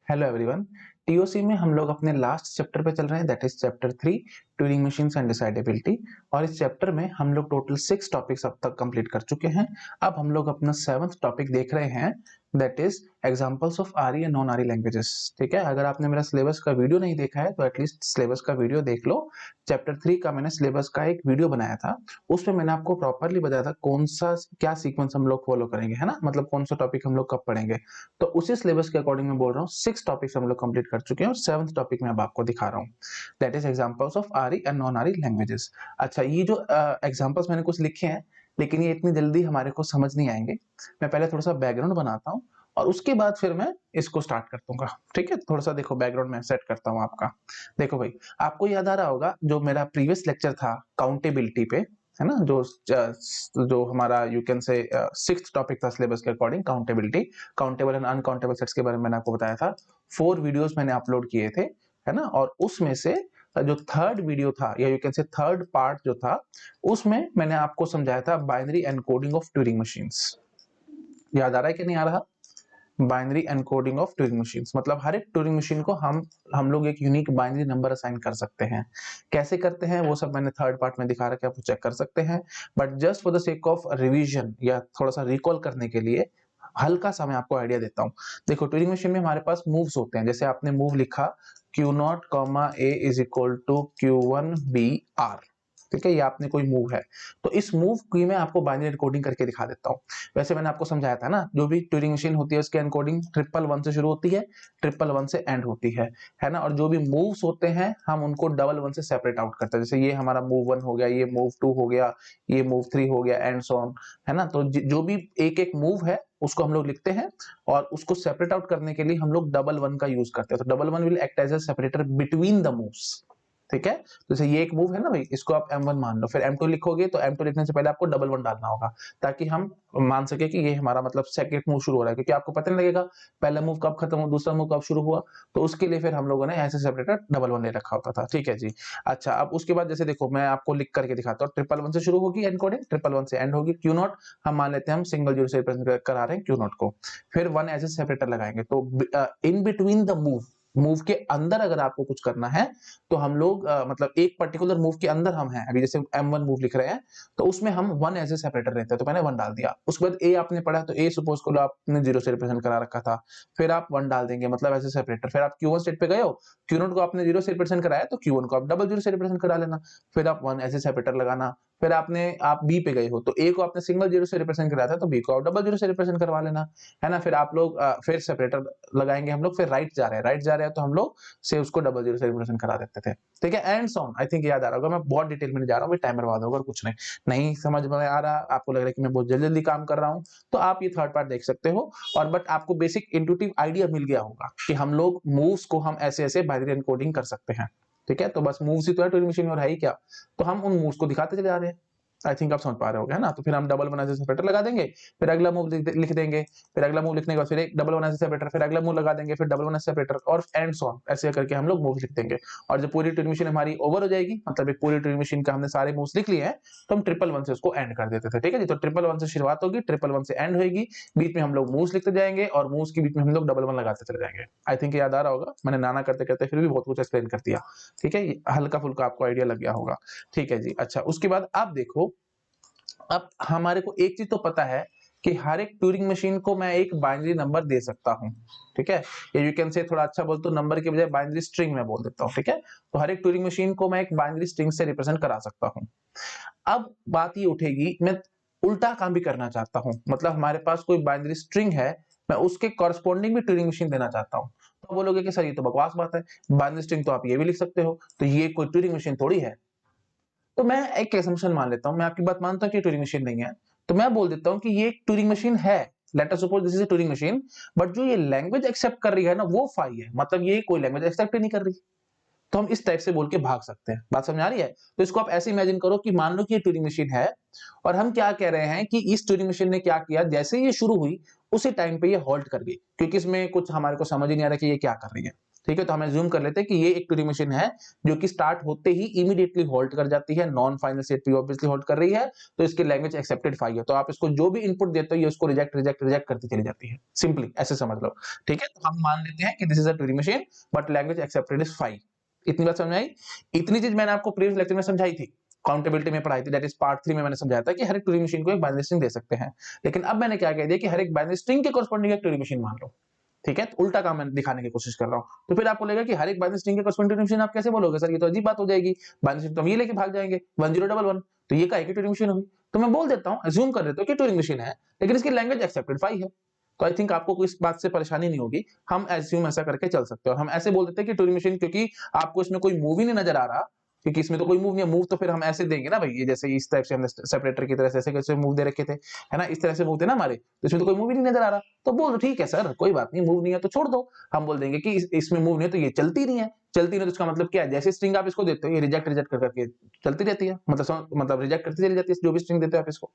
Hello everyone. TOC में हम लोग अपने लास्ट चैप्टर पे चल रहे हैं, that is chapter 3 Turing machines and decidability. और इस चैप्टर में हम लोग टोटल 6 टॉपिक्स अब तक कंप्लीट कर चुके हैं। अब हम लोग अपना 7th टॉपिक देख रहे हैं, that is examples of RE and non RE languages. ठीक है, अगर आपने मेरा सिलेबस का वीडियो नहीं देखा है तो एटलीस्ट सिलेबस का वीडियो देख लो। चैप्टर 3 का मैंने सिलेबस का एक वीडियो बनाया था, उसमें मैंने आपको प्रॉपरली बताया था कौन सा क्या सीक्वेंस हम लोग फॉलो करेंगे, है ना, मतलब कौन सा टॉपिक हम लोग कब पढ़ेंगे। तो उसी सिलेबस के अकॉर्डिंग मैं बोल रहा हूँ 6 टॉपिक्स हम लोग कंप्लीट कर चुके हैं और 7th टॉपिक में अब आपको दिखा रहा हूँ, that is examples of RE and non RE languages. अच्छा, ये जो एग्जांपल्स मैंने कुछ लिखे हैं, लेकिन ये इतनी जल्दी हमारे को समझ नहीं आएंगे। मैं पहले थोड़ा सा बैकग्राउंड बनाता हूँ और उसके बाद फिर मैं इसको स्टार्ट कर दूंगा। ठीक है, थोड़ा सा देखो बैकग्राउंड में सेट करता हूँ आपका। देखो भाई, आपको याद आ रहा होगा जो मेरा प्रीवियस लेक्चर था काउंटेबिलिटी पे, है ना, जो हमारा यू कैन से 6th टॉपिक था सिलेबस के according, accountability, countable and uncountable sets के बारे में मैंने आपको बताया था। 4 वीडियोस मैंने अपलोड किए थे, है ना, और उसमें से जो थर्ड वीडियो था या यू कैन से थर्ड पार्ट जो था, उसमें मैंने आपको समझाया था binary encoding of Turing machines. याद आ रहा है कि नहीं आ रहा? Binary encoding of Turing machines मतलब हर एक ट्यूरिंग मशीन को हम लोग एक यूनिक बाइनरी नंबर असाइन कर सकते हैं। कैसे करते हैं वो सब मैंने थर्ड पार्ट में दिखा रखा है, आप चेक कर सकते हैं। But just for the sake of revision या थोड़ा सा रिकॉल करने के लिए हल्का सा मैं आपको आइडिया देता हूँ। देखो, ट्यूरिंग मशीन में हमारे पास मूव्स होते हैं, जैसे आपने मूव लिखा Q0, A is equal to Q1 B R। ठीक है, ये आपने कोई मूव है, तो इस मूव की मैं आपको बाइनरी एनकोडिंग करके दिखा देता हूँ। वैसे मैंने आपको समझाया था ना, जो भी ट्यूरिंग मशीन होती है उसकी एनकोडिंग 111 से शुरू होती है, 111 से एंड होती है ना। और जो भी मूव्स होते हैं हम उनको 11 से सेपरेट आउट करते हैं। जैसे ये हमारा मूव 1 हो गया, ये मूव 2 हो गया, ये मूव 3 हो गया, एंड सो ऑन, है ना। तो जो भी एक एक मूव है उसको हम लोग लिखते हैं और उसको सेपरेट आउट करने के लिए हम लोग 11 का यूज करते हैं। तो 11 will act as a separator between the moves. ठीक है, तो जैसे ये एक मूव है ना भाई, इसको आप M1 मान लो, फिर M2 लिखोगे तो M2 लिखने से पहले आपको 11 डालना होगा, ताकि हम मान सके कि ये हमारा मतलब सेकंड मूव शुरू हो रहा है, क्योंकि आपको पता नहीं लगेगा पहला मूव कब खत्म हो, दूसरा मूव कब शुरू हुआ। तो उसके लिए फिर हम लोगों ने ऐसे सेपरेटर 11 ले रखा होता था। ठीक है जी। अच्छा, अब उसके बाद जैसे देखो मैं आपको लिख करके दिखाता हूँ, 111 से शुरू होगी एनकोडिंग, 111 से एंड होगी। Q0 हम मान लेते हैं, हम सिंगल जीरो से रिप्रेजेंट करा रहे हैं Q0 को, फिर 1 ऐसे सेपरेटर लगाएंगे। तो इन बिटवीन द मूव के अंदर अगर आपको कुछ करना है तो हम लोग मतलब एक पर्टिकुलर मूव के अंदर हम हैं, अभी जैसे M1 मूव लिख रहे हैं तो उसमें हम 1 एज ए सेपरेटर रहते हैं, तो मैंने 1 डाल दिया। उसके बाद A आपने पढ़ा तो A सपोज करो आपने 0 से रिप्रेजेंट करा रखा था, फिर आप 1 डाल देंगे मतलब एज ए सेपरेटर। फिर आप Q1 स्टेट पे गए हो, Q0 को आपने 0 से रिप्रेजेंट कराया तो Q1 को आप डबल 0 से रिप्रेजेंट करा लेना, फिर आप 1 एज ए सेपरेटर लगाना। फिर आप B पे गए हो तो A को आपने सिंगल 0 से रिप्रेजेंट कराया था तो B को आप डबल 0 से रिप्रेजेंट करवा लेना, है ना। फिर आप लोग फिर सेपरेटर लगाएंगे हम लोग, फिर राइट जा रहे हैं तो हम लोग से उसको डबल 0 से रिप्रेजेंट करा देते थे। ठीक है, एंड सॉन, आई थिंक याद आ रहा होगा। मैं बहुत डिटेल में नहीं जा रहा हूँ, टाइम बर्बाद होगा और कुछ नहीं। नहीं समझ में आ रहा, आपको लग रहा है कि मैं बहुत जल्दी जल्दी काम कर रहा हूँ, तो आप ये थर्ड पार्ट देख सकते हो। और बट आपको बेसिक इंट्यूटिव आइडिया मिल गया होगा कि हम लोग मूव्स को हम ऐसे ऐसे बाइनरी एनकोडिंग कर सकते हैं। ठीक है, तो बस मूव्स ही तो है ट्यूरिंग मशीन में, और है ही क्या, तो हम उन मूव्स को दिखाते चले जा रहे हैं। आई थिंक आप समझ पा रहे हो, है ना। तो फिर हम डबल 1 ऐसे सेपरेटर लगा देंगे, फिर अगला मूव लिख देंगे, फिर अगला मूव लिखने के बाद फिर एक डबल 1 ऐसे सेपरेटर, फिर अगला मूव लगा देंगे, फिर डबल 1 ऐसे सेपरेटर, और एंड सो ऑन, ऐसे करके हम लोग मूव्स लिख देंगे। और जब पूरी ट्यूरिंग मशीन हमारी ओवर हो जाएगी, मतलब एक पूरी ट्यूरिंग मशीन का हमने सारे मूव्स लिख लिए हैं, तो हम 111 से उसको एंड कर देते थे। ठीक है जी, तो 111 से शुरुआत होगी, 111 से एंड होगी, बीच में हम लोग मूव्स लिखते जाएंगे और मूव्स के बीच में हम लोग डबल 1 लगाते चले जाएंगे। आई थिंक याद आ रहा होगा, मैंने नाना करते करते फिर भी बहुत कुछ एक्सप्लेन कर दिया। ठीक है, हल्का फुल्का आपको आइडिया लग गया होगा। ठीक है जी। अच्छा, उसके बाद आप देखो, अब हमारे को एक चीज तो पता है कि हर एक ट्यूरिंग मशीन को मैं एक बाइनरी नंबर दे सकता हूं। ठीक है, या यू कैन से थोड़ा अच्छा बोल तो नंबर के बजाय बाइनरी स्ट्रिंग में बोल देता हूं। ठीक है, तो हर एक ट्यूरिंग मशीन को मैं एक बाइनरी स्ट्रिंग से रिप्रेजेंट करा सकता हूं। अब बात ये उठेगी, मैं उल्टा काम भी करना चाहता हूं, मतलब हमारे पास कोई बाइनरी स्ट्रिंग है, मैं उसके कॉरस्पॉन्डिंग भी ट्यूरिंग मशीन देना चाहता हूं। तो बोलोगे कि सर ये तो बकवास बात है, बाइनरी स्ट्रिंग तो आप ये भी लिख सकते हो, तो ये कोई ट्यूरिंग मशीन थोड़ी है। तो मैं एक असम्पशन मान लेता हूं, मैं आपकी बात मानता हूं कि ट्यूरिंग मशीन नहीं है, तो मैं बोल देता हूं कि ये एक ट्यूरिंग मशीन है। Let us suppose this is a Turing machine, but जो ये लैंग्वेज एक्सेप्ट कर रही है ना वो फाई है, मतलब ये कोई लैंग्वेज एक्सेप्ट ही नहीं कर रही। तो हम इस टाइप से बोल के भाग सकते हैं। बात समझ आ रही है? तो इसको आप ऐसे इमेजिन करो कि मान लो कि ये ट्यूरिंग मशीन है, और हम क्या कह रहे हैं कि इस ट्यूरिंग मशीन ने क्या किया, जैसे ये शुरू हुई उसी टाइम पे ये हॉल्ट कर गई, क्योंकि इसमें कुछ हमारे को समझ ही नहीं आ रहा कि ये क्या कर रही है। ठीक है, तो हम एज्यूम कर लेते हैं कि ये एक ट्यूरिंग मशीन है जो कि स्टार्ट होते ही इमीडिएटली होल्ड कर जाती है, नॉन फाइनल स्टेट पे ऑब्वियसली होल्ड कर रही है, तो इसकी लैंग्वेज एक्सेप्टेड 5 है। तो आप इसको जो भी इनपुट देते हो ये उसको रिजेक्ट रिजेक्ट रिजेक्ट करती चली जाती है, सिंपली ऐसे समझ लो। ठीक है, तो हम मान लेते हैं कि this is a Turing machine but language accepted is 5। इतनी बात समझ आई? इतनी चीज मैंने आपको प्रीवियस लेक्चर में समझाई थी, काउंटेबिलिटी में पढ़ाई थी, दैट इज पार्ट 3 में मैंने समझाया था कि हर एक ट्यूरिंग मशीन को एक बाइनरी स्ट्रिंग दे सकते हैं। लेकिन अब मैंने क्या कह दिया कि हर एक बाइनरी स्ट्रिंग के कॉरस्पॉन्डिंग एक ट्यूरिंग मशीन मान लो। ठीक है, तो उल्टा काम मैं दिखाने की कोशिश कर रहा हूं। तो फिर आपको लगेगा कि हर एक बाइनरी स्ट्रिंग के कॉरस्पॉन्डिंग ट्यूरिंग मशीन आप कैसे बोलोगे सर, ये तो अजीब बात हो जाएगी, बाइनरी स्ट्रिंग तो हम ये लेके भाग जाएंगे 1011, तो ये काहे की ट्यूरिंग मशीन होगी? तो मैं बोल देता हूं, अज्यूम कर लेता हूं कि ट्यूरिंग मशीन है, लेकिन इसकी लैंग्वेज एक्सेप्टेड 5 है। तो आई थिंक आपको कोई इस बात से परेशानी नहीं होगी, हम एज्यूम ऐसा करके चल सकते हैं। और हम ऐसे बोल देते हैं कि ट्यूरिंग मशीन, क्योंकि आपको इसमें कोई मूव ही नहीं नजर आ रहा, क्योंकि इसमें तो कोई मूव नहीं है। मूव तो फिर हम ऐसे देंगे ना भाई, ये जैसे इस टाइप से हमने सेपरेटर की तरह से ऐसे कैसे मूव दे रखे थे, है ना, इस तरह से मूव थे ना हमारे, तो इसमें तो कोई मूव ही नहीं नजर आ रहा। तो बोल दो ठीक है सर, कोई बात नहीं, मूव नहीं है तो छोड़ दो। हम बोल देंगे कि इसमें मूव नहीं है तो ये चलती नहीं है। चलती नहीं तो इसका मतलब क्या है, जैसे स्ट्रिंग आप इसको देते हो ये रिजेक्ट रिजेक्ट कर करके चलती रहती है, मतलब रिजेक्ट करती चली जाती है जो भी स्ट्रिंग देते हो आप इसको।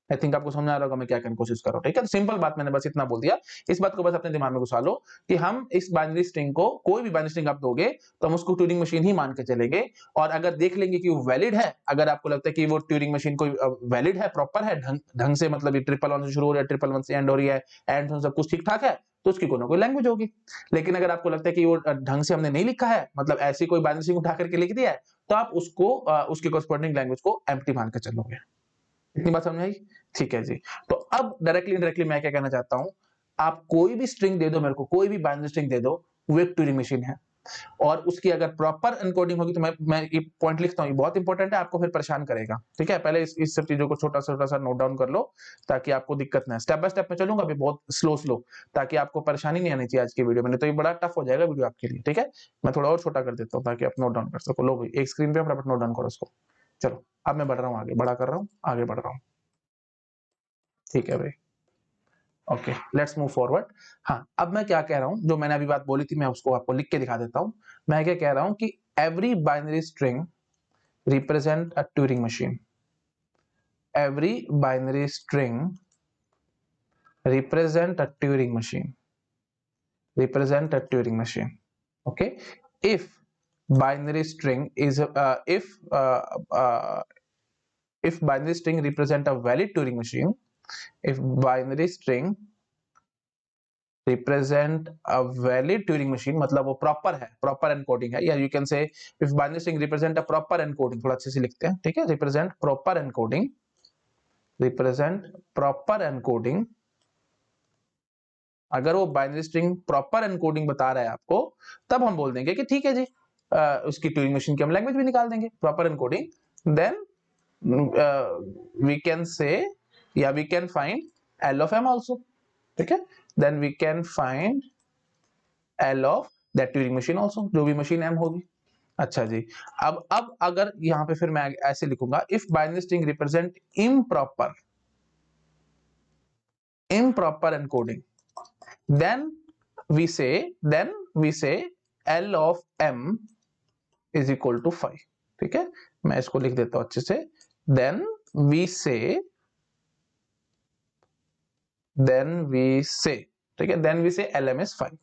आई थिंक आपको समझ आ रहा होगा मैं क्या करने की कोशिश कर रहा हूँ। ठीक है, तो सिंपल बात मैंने बस इतना बोल दिया, इस बात को बस अपने दिमाग में घुसा लो कि हम इस बाइनरी स्ट्रिंग को, कोई भी बाइनरी स्ट्रिंग आप दोगे तो हम उसको ट्यूरिंग मशीन ही मान के चलेंगे। और अगर देख लेंगे कि वो वैलिड है, अगर आपको लगता है कि वो ट्यूरिंग मशीन कोई वैलिड है, प्रॉपर है, ढंग से, मतलब ये ट्रिपल वन से शुरू हो रहा है, ट्रिपल वन से एंड हो रही है, एंड सब कुछ ठीक ठाक है, तो उसकी कोई ना कोई लैंग्वेज होगी। लेकिन अगर आपको लगता है कि वो ढंग से हमने नहीं लिखा है, मतलब ऐसी कोई बाइनरी स्ट्रिंग उठा करके लिख दिया है, तो आप उसको उसके कॉरस्पॉन्डिंग लैंग्वेज को एम्प्टी मान के चलोगे। इतनी बात समझ आई? ठीक है जी। तो अब डायरेक्टली इनडायरेक्टली मैं क्या कहना चाहता हूं, आप कोई भी स्ट्रिंग दे दो मेरे को, कोई भी बाइनरी स्ट्रिंग दे दो, वो एक ट्यूरिंग मशीन है। और उसकी अगर प्रॉपर एन्कोडिंग होगी, तो मैं ये पॉइंट लिखता हूं, ये बहुत इंपॉर्टेंट है, आपको फिर परेशान करेगा। ठीक है, पहले इस सब चीजों को छोटा सा नोट डाउन कर लो, ताकि आपको दिक्कत ना है। स्टेप बाय स्टेप में चलूंगा अभी, बहुत स्लो, ताकि आपको परेशानी नहीं आनी चाहिए आज की वीडियो में, तो ये बड़ा टफ हो जाएगा वीडियो आपके लिए। ठीक है, मैं थोड़ा और छोटा कर देता हूँ ताकि आप नोट डाउन कर सको। लो भाई, एक स्क्रीन पे फटाफट नोट डाउन करो उसको। चलो, अब मैं बढ़ रहा हूँ आगे, बड़ा कर रहा हूँ, आगे बढ़ रहा हूँ। ठीक है भाई, ओके, लेट्स मूव फॉरवर्ड। हाँ, अब मैं क्या कह रहा हूं, जो मैंने अभी बात बोली थी मैं उसको आपको लिख के दिखा देता हूं। मैं क्या कह रहा हूं कि every binary string represent a Turing machine. Every binary string represent a Turing machine, represent a Turing machine. Okay, if binary string is if binary string represent a valid Turing machine, if binary string represent a valid Turing machine, मतलब वो proper है, proper encoding है, या you can से if binary string represent a proper encoding, थोड़ा अच्छे से लिखते हैं। ठीक है, represent proper encoding, represent proper encoding. अगर वो बाइनरी स्ट्रिंग प्रॉपर एनकोडिंग बता रहा है आपको, तब हम बोल देंगे कि ठीक है जी, उसकी ट्यूरिंग मशीन की हम लैंग्वेज भी निकाल देंगे, proper encoding. Then we can say, या we can find L of M also. ठीक है, then we can find L of that Turing machine also, जो भी मशीन एम होगी। अच्छा जी, अब अगर यहां पे फिर मैं ऐसे लिखूंगा, if binary string represent improper encoding, then we say L of M is equal to 5। ठीक है, मैं इसको लिख देता हूं अच्छे से। then we say ठीक है, then we say LM is 5।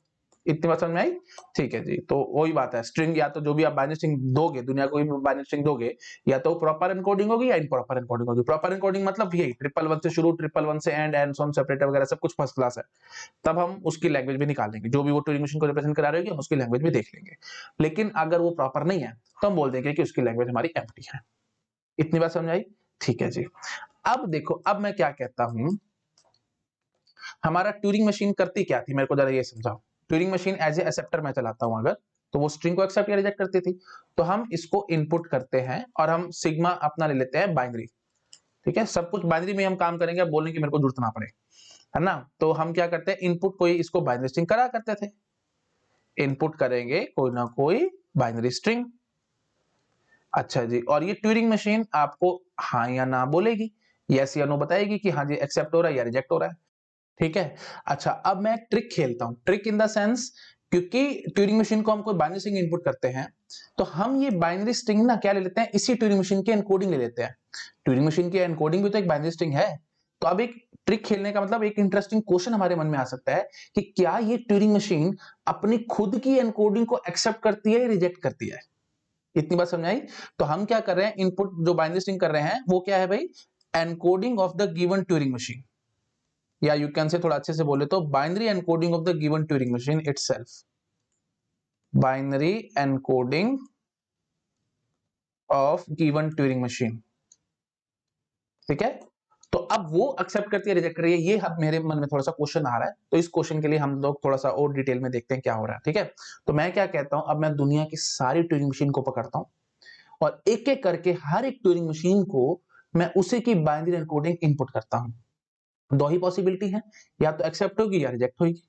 इतनी बात समझ में आई? ठीक है जी, तो वही बात है, स्ट्रिंग या तो जो भी आप बाइनरी स्ट्रिंग दोगे, दुनिया को भी बाइनरी स्ट्रिंग दोगे, या तो प्रॉपर एनकोडिंग होगी या इम्प्रॉपर एनकोडिंग होगी। प्रॉपर एनकोडिंग मतलब यही ट्रिपल वन से शुरू, ट्रिपल वन से एंड सॉन सेपरेटर वगैरह सब कुछ फर्स्ट क्लास है। तब हम उसकी लैंग्वेज भी निकाल लेंगे, जो भी वो ट्यूरिंग मशीन को रिप्रेजेंट करा रही होगी हम उसकी लैंग्वेज भी देख लेंगे। लेकिन अगर वो प्रॉपर नहीं है तो हम बोल देंगे कि उसकी लैंग्वेज हमारी एम्प्टी है। इतनी बात समझ आई? ठीक है जी। अब देखो, अब मैं क्या कहता हूं, हमारा ट्यूरिंग मशीन करती क्या थी, मेरे को जरा ये समझाओ। Turing machine as a acceptor मैं चलाता हूं अगर, तो वो स्ट्रिंग को एक्सेप्ट या रिजेक्ट करती थी। तो हम इसको इनपुट करते हैं और हम सिग्मा अपना ले लेते हैं बाइनरी। ठीक है, सब कुछ बाइनरी में हम काम करेंगे, बोलने की मेरे को जरूरत ना पड़े, है ना। तो हम क्या करते हैं, इनपुट कोई इसको बाइनरी स्ट्रिंग करा करते थे, इनपुट करेंगे कोई ना कोई बाइनरी स्ट्रिंग। अच्छा जी, और ये ट्यूरिंग मशीन आपको हाँ या ना बोलेगी, यस या नो बताएगी कि हाँ जी एक्सेप्ट हो रहा है या रिजेक्ट हो रहा है। ठीक है, अच्छा अब मैं ट्रिक खेलता हूं, ट्रिक इन द सेंस, क्योंकि ट्यूरिंग मशीन को हम कोई बाइनरी स्ट्रिंग इनपुट करते हैं, तो हम ये बाइनरी स्ट्रिंग ना क्या ले लेते हैं, इसी ट्यूरिंग मशीन की एनकोडिंग ले लेते हैं। ट्यूरिंग मशीन की एनकोडिंग भी तो एक बाइनरी स्ट्रिंग है। तो अब एक ट्रिक खेलने का मतलब एक इंटरेस्टिंग क्वेश्चन हमारे मन में आ सकता है कि क्या ये ट्यूरिंग मशीन अपनी खुद की एनकोडिंग को एक्सेप्ट करती है या रिजेक्ट करती है। इतनी बात समझ आई। तो हम क्या कर रहे हैं, इनपुट जो बाइनरी स्ट्रिंग कर रहे हैं वो क्या है भाई, encoding of the given Turing machine, या यू कैन से थोड़ा अच्छे से बोले तो binary encoding of the given Turing machine itself, binary encoding of given Turing machine. ठीक है, तो अब वो एक्सेप्ट करती है रिजेक्ट कर रही है, ये अब मेरे मन में थोड़ा सा क्वेश्चन आ रहा है, तो इस क्वेश्चन के लिए हम लोग थोड़ा सा और डिटेल में देखते हैं क्या हो रहा है। ठीक है, तो मैं क्या कहता हूं, अब मैं दुनिया की सारी ट्यूरिंग मशीन को पकड़ता हूं और एक एक करके हर एक ट्यूरिंग मशीन को मैं उसी की बाइनरी एनकोडिंग इनपुट करता हूं। दो ही पॉसिबिलिटी है, या तो एक्सेप्ट होगी या रिजेक्ट होगी।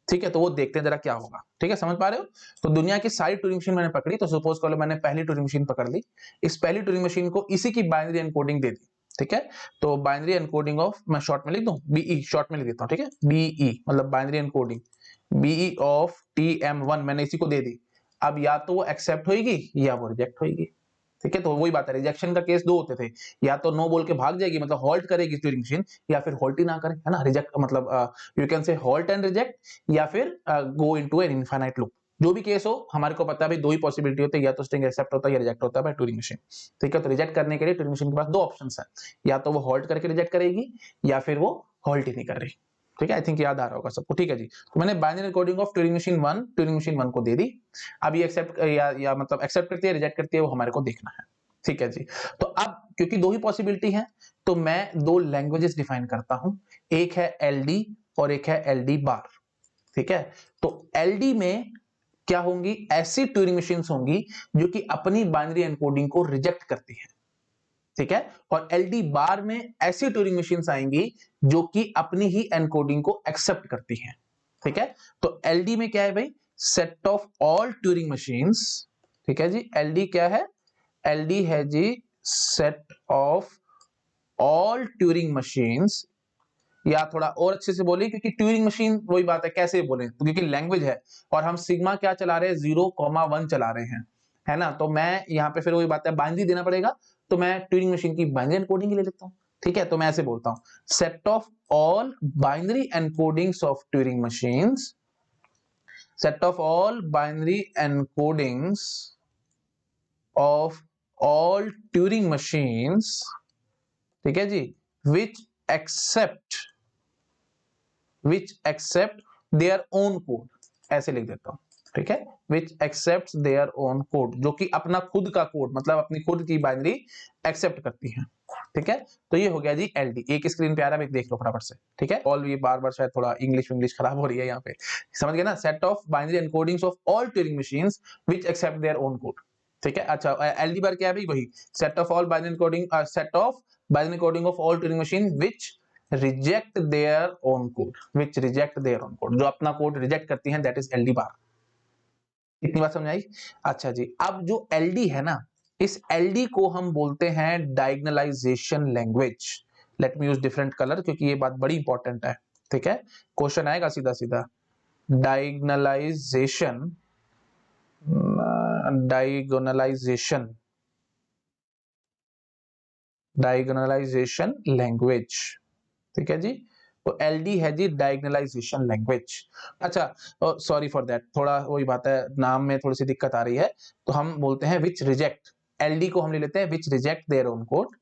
ठीक है, तो वो देखते हैं जरा क्या होगा। ठीक है, समझ पा रहे हो। तो दुनिया की सारी ट्यूरिंग मशीन मैंने पकड़ी, तो सपोज कर लो मैंने पहली ट्यूरिंग मशीन पकड़ ली, इस पहली ट्यूरिंग मशीन को इसी की बाइनरी एनकोडिंग दे दी। ठीक है, तो बाइनरी एनकोडिंग ऑफ, मैं शॉर्ट में लिख दूं, बीई, शॉर्ट में लिख देता हूं। ठीक है, बीई मतलब binary encoding, be of TM1 मैंने इसी को दे दी। अब या तो वो एक्सेप्ट होगी या वो रिजेक्ट होगी। ठीक है, तो वही बात है, रिजेक्शन का केस दो होते थे, या तो नो बोल के भाग जाएगी मतलब हॉल्ट करेगी ट्यूरिंग मशीन, या फिर हॉल्ट ही ना करे, है ना। रिजेक्ट मतलब यू कैन से हॉल्ट एंड रिजेक्ट, या फिर go into an infinite loop. जो भी केस हो हमारे को पता है भाई, दो ही पॉसिबिलिटी होती है, या तो स्ट्रिंग एक्सेप्ट होता है या रिजेक्ट होता है बाय ट्यूरिंग मशीन। ठीक है, तो रिजेक्ट करने के लिए ट्यूरिंग मशीन के पास दो ऑप्शंस है, या तो वो हॉल्ट करके रिजेक्ट करेगी या फिर वो हॉल्ट ही नहीं कर रही। ठीक है, आई थिंक याद आ रहा होगा सबको। ठीक है जी, तो मैंने binary coding of Turing machine 1 को दे दी। अब ये एक्सेप्ट या मतलब एक्सेप्ट करती है रिजेक्ट करती है, वो हमारे को देखना है। ठीक है जी, तो अब क्योंकि दो ही पॉसिबिलिटी है, तो मैं दो लैंग्वेजेस डिफाइन करता हूं, एक है LD और एक है LD बार। ठीक है, तो LD में क्या होंगी, ऐसी ट्यूरिंग मशीन्स होंगी जो कि अपनी बाइनरी एनकोडिंग को रिजेक्ट करती है। ठीक है, और LD बार में ऐसी ट्यूरिंग मशीन्स आएंगी जो कि अपनी ही एनकोडिंग को एक्सेप्ट करती हैं। ठीक है, तो LD में क्या है भाई, set of all Turing machines. ठीक है जी, LD क्या है, LD है जी set of all Turing machines, या थोड़ा और अच्छे से बोले क्योंकि ट्यूरिंग मशीन वही बात है कैसे बोले, तो क्योंकि लैंग्वेज है और हम सिग्मा क्या चला रहे हैं, 0,1 चला रहे हैं, है ना। तो मैं यहाँ पे फिर वही बात है, बाइनरी देना पड़ेगा, तो मैं ट्यूरिंग मशीन की बाइनरी एनकोडिंग ले लेता हूँ। ठीक है, तो मैं ऐसे बोलता हूँ, set of all binary encodings of Turing machines, set of all binary encodings of all Turing machines. ठीक है जी, which accept their own code, ऐसे लिख देता हूं। ठीक है, which accepts their own code, जो कि अपना खुद का कोड मतलब अपनी खुद की बाइनरी एक्सेप्ट करती है। ठीक है, तो ये हो गया जी LD। एक स्क्रीन पे आ रहा है, देख लो फटाफट से। ठीक है, ऑल, ये बार बार शायद थोड़ा इंग्लिश खराब हो रही है यहाँ पे, समझ गए ना। Set of binary encodings of all Turing machines which accept their own code. ठीक है, अच्छा LD बार क्या है भाई, वही set of all binary encoding, set of binary coding of all Turing machine which reject their own code, which reject their own code, जो अपना code reject करती हैं, दैट इज LD बार। इतनी बात समझ आई। अच्छा जी, अब जो LD है ना, इस LD को हम बोलते हैं diagonalization language. Let me use different colour क्योंकि ये बात बड़ी इंपॉर्टेंट है। ठीक है, क्वेश्चन आएगा सीधा सीधा, डायगोनलाइजेशन, डायगोनलाइजेशन, डायगोनलाइजेशन लैंग्वेज। ठीक है जी, तो LD है जी डायगोनलाइजेशन लैंग्वेज। अच्छा, सॉरी फॉर दैट, थोड़ा वही बात है, नाम में थोड़ी सी दिक्कत आ रही है, तो हम बोलते हैं विच रिजेक्ट, LD को हम ले लेते हैं विच रिजेक्ट देयर ओन कोड।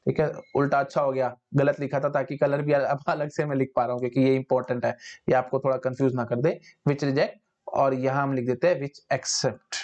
ठीक है, उल्टा अच्छा हो गया, गलत लिखा था, ताकि कलर भी अब अलग से मैं लिख पा रहा हूँ क्योंकि ये इंपॉर्टेंट है, ये आपको थोड़ा कंफ्यूज ना कर दे। विच रिजेक्ट, और यहां हम लिख देते हैं विच एक्सेप्ट।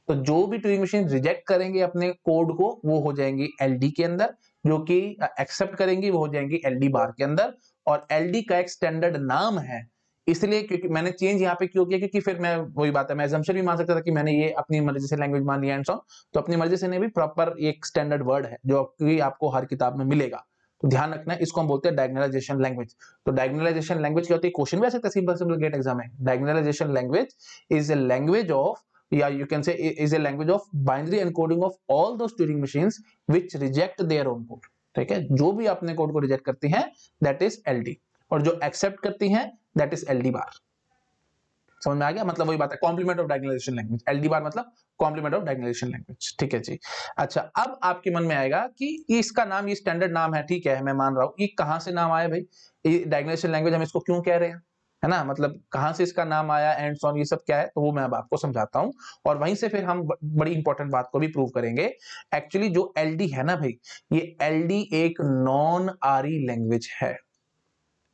तो जो भी ट्यूरिंग मशीन रिजेक्ट करेंगे अपने कोड को, वो हो जाएंगी LD के अंदर, जो कि एक्सेप्ट करेंगी वो हो जाएंगी LD बार के अंदर। और LD का एक स्टैंडर्ड नाम है, इसलिए क्योंकि मैंने चेंज यहाँ पे क्यों किया, क्योंकि फिर मैं वही बात है, मैं assumption भी मान सकता था कि मैंने ये अपनी मर्जी से लैंग्वेज मान लिया एंड सो, तो अपनी मर्जी से नहीं, भी प्रॉपर एक स्टैंडर्ड वर्ड है जो कि आपको हर किताब में मिलेगा, तो ध्यान रखना है, इसको हम बोलते हैं डायगोनलाइजेशन लैंग्वेज। तो डायगोनलाइजेशन लैंग्वेज क्या होती है, क्वेश्चन भी आ सकता है, सिंपल गेट एग्जाम में। Diagonalization language is a language of, या you can say is a language of binary encoding of all those Turing machines which reject their own code। ठीक है, जो भी अपने कोड को रिजेक्ट करती हैं दैट इज LD, और जो एक्सेप्ट करती हैं दैट इज LD बार। समझ में आ गया? मतलब वही बात है, कॉम्प्लीमेंट ऑफ डायगोनलाइजेशन लैंग्वेज, एलडी बार मतलब कॉम्प्लीमेंट ऑफ डायगोनलाइजेशन लैंग्वेज। ठीक है जी। अच्छा, अब आपके मन में आएगा कि इसका नाम, ये स्टैंडर्ड नाम है, ठीक है, मैं मान रहा हूं, ये कहां से नाम आया भाई? ये डायगोनलाइजेशन लैंग्वेज हम इसको क्यों कह रहे हैं, है ना? मतलब कहां से इसका नाम आया, एंड सॉन, ये सब क्या है, तो वो मैं अब आपको समझाता हूं, और वहीं से फिर हम बड़ी इंपॉर्टेंट बात को भी प्रूव करेंगे। एक्चुअली जो एलडी है ना भाई, ये एलडी एक नॉन आरी लैंग्वेज है।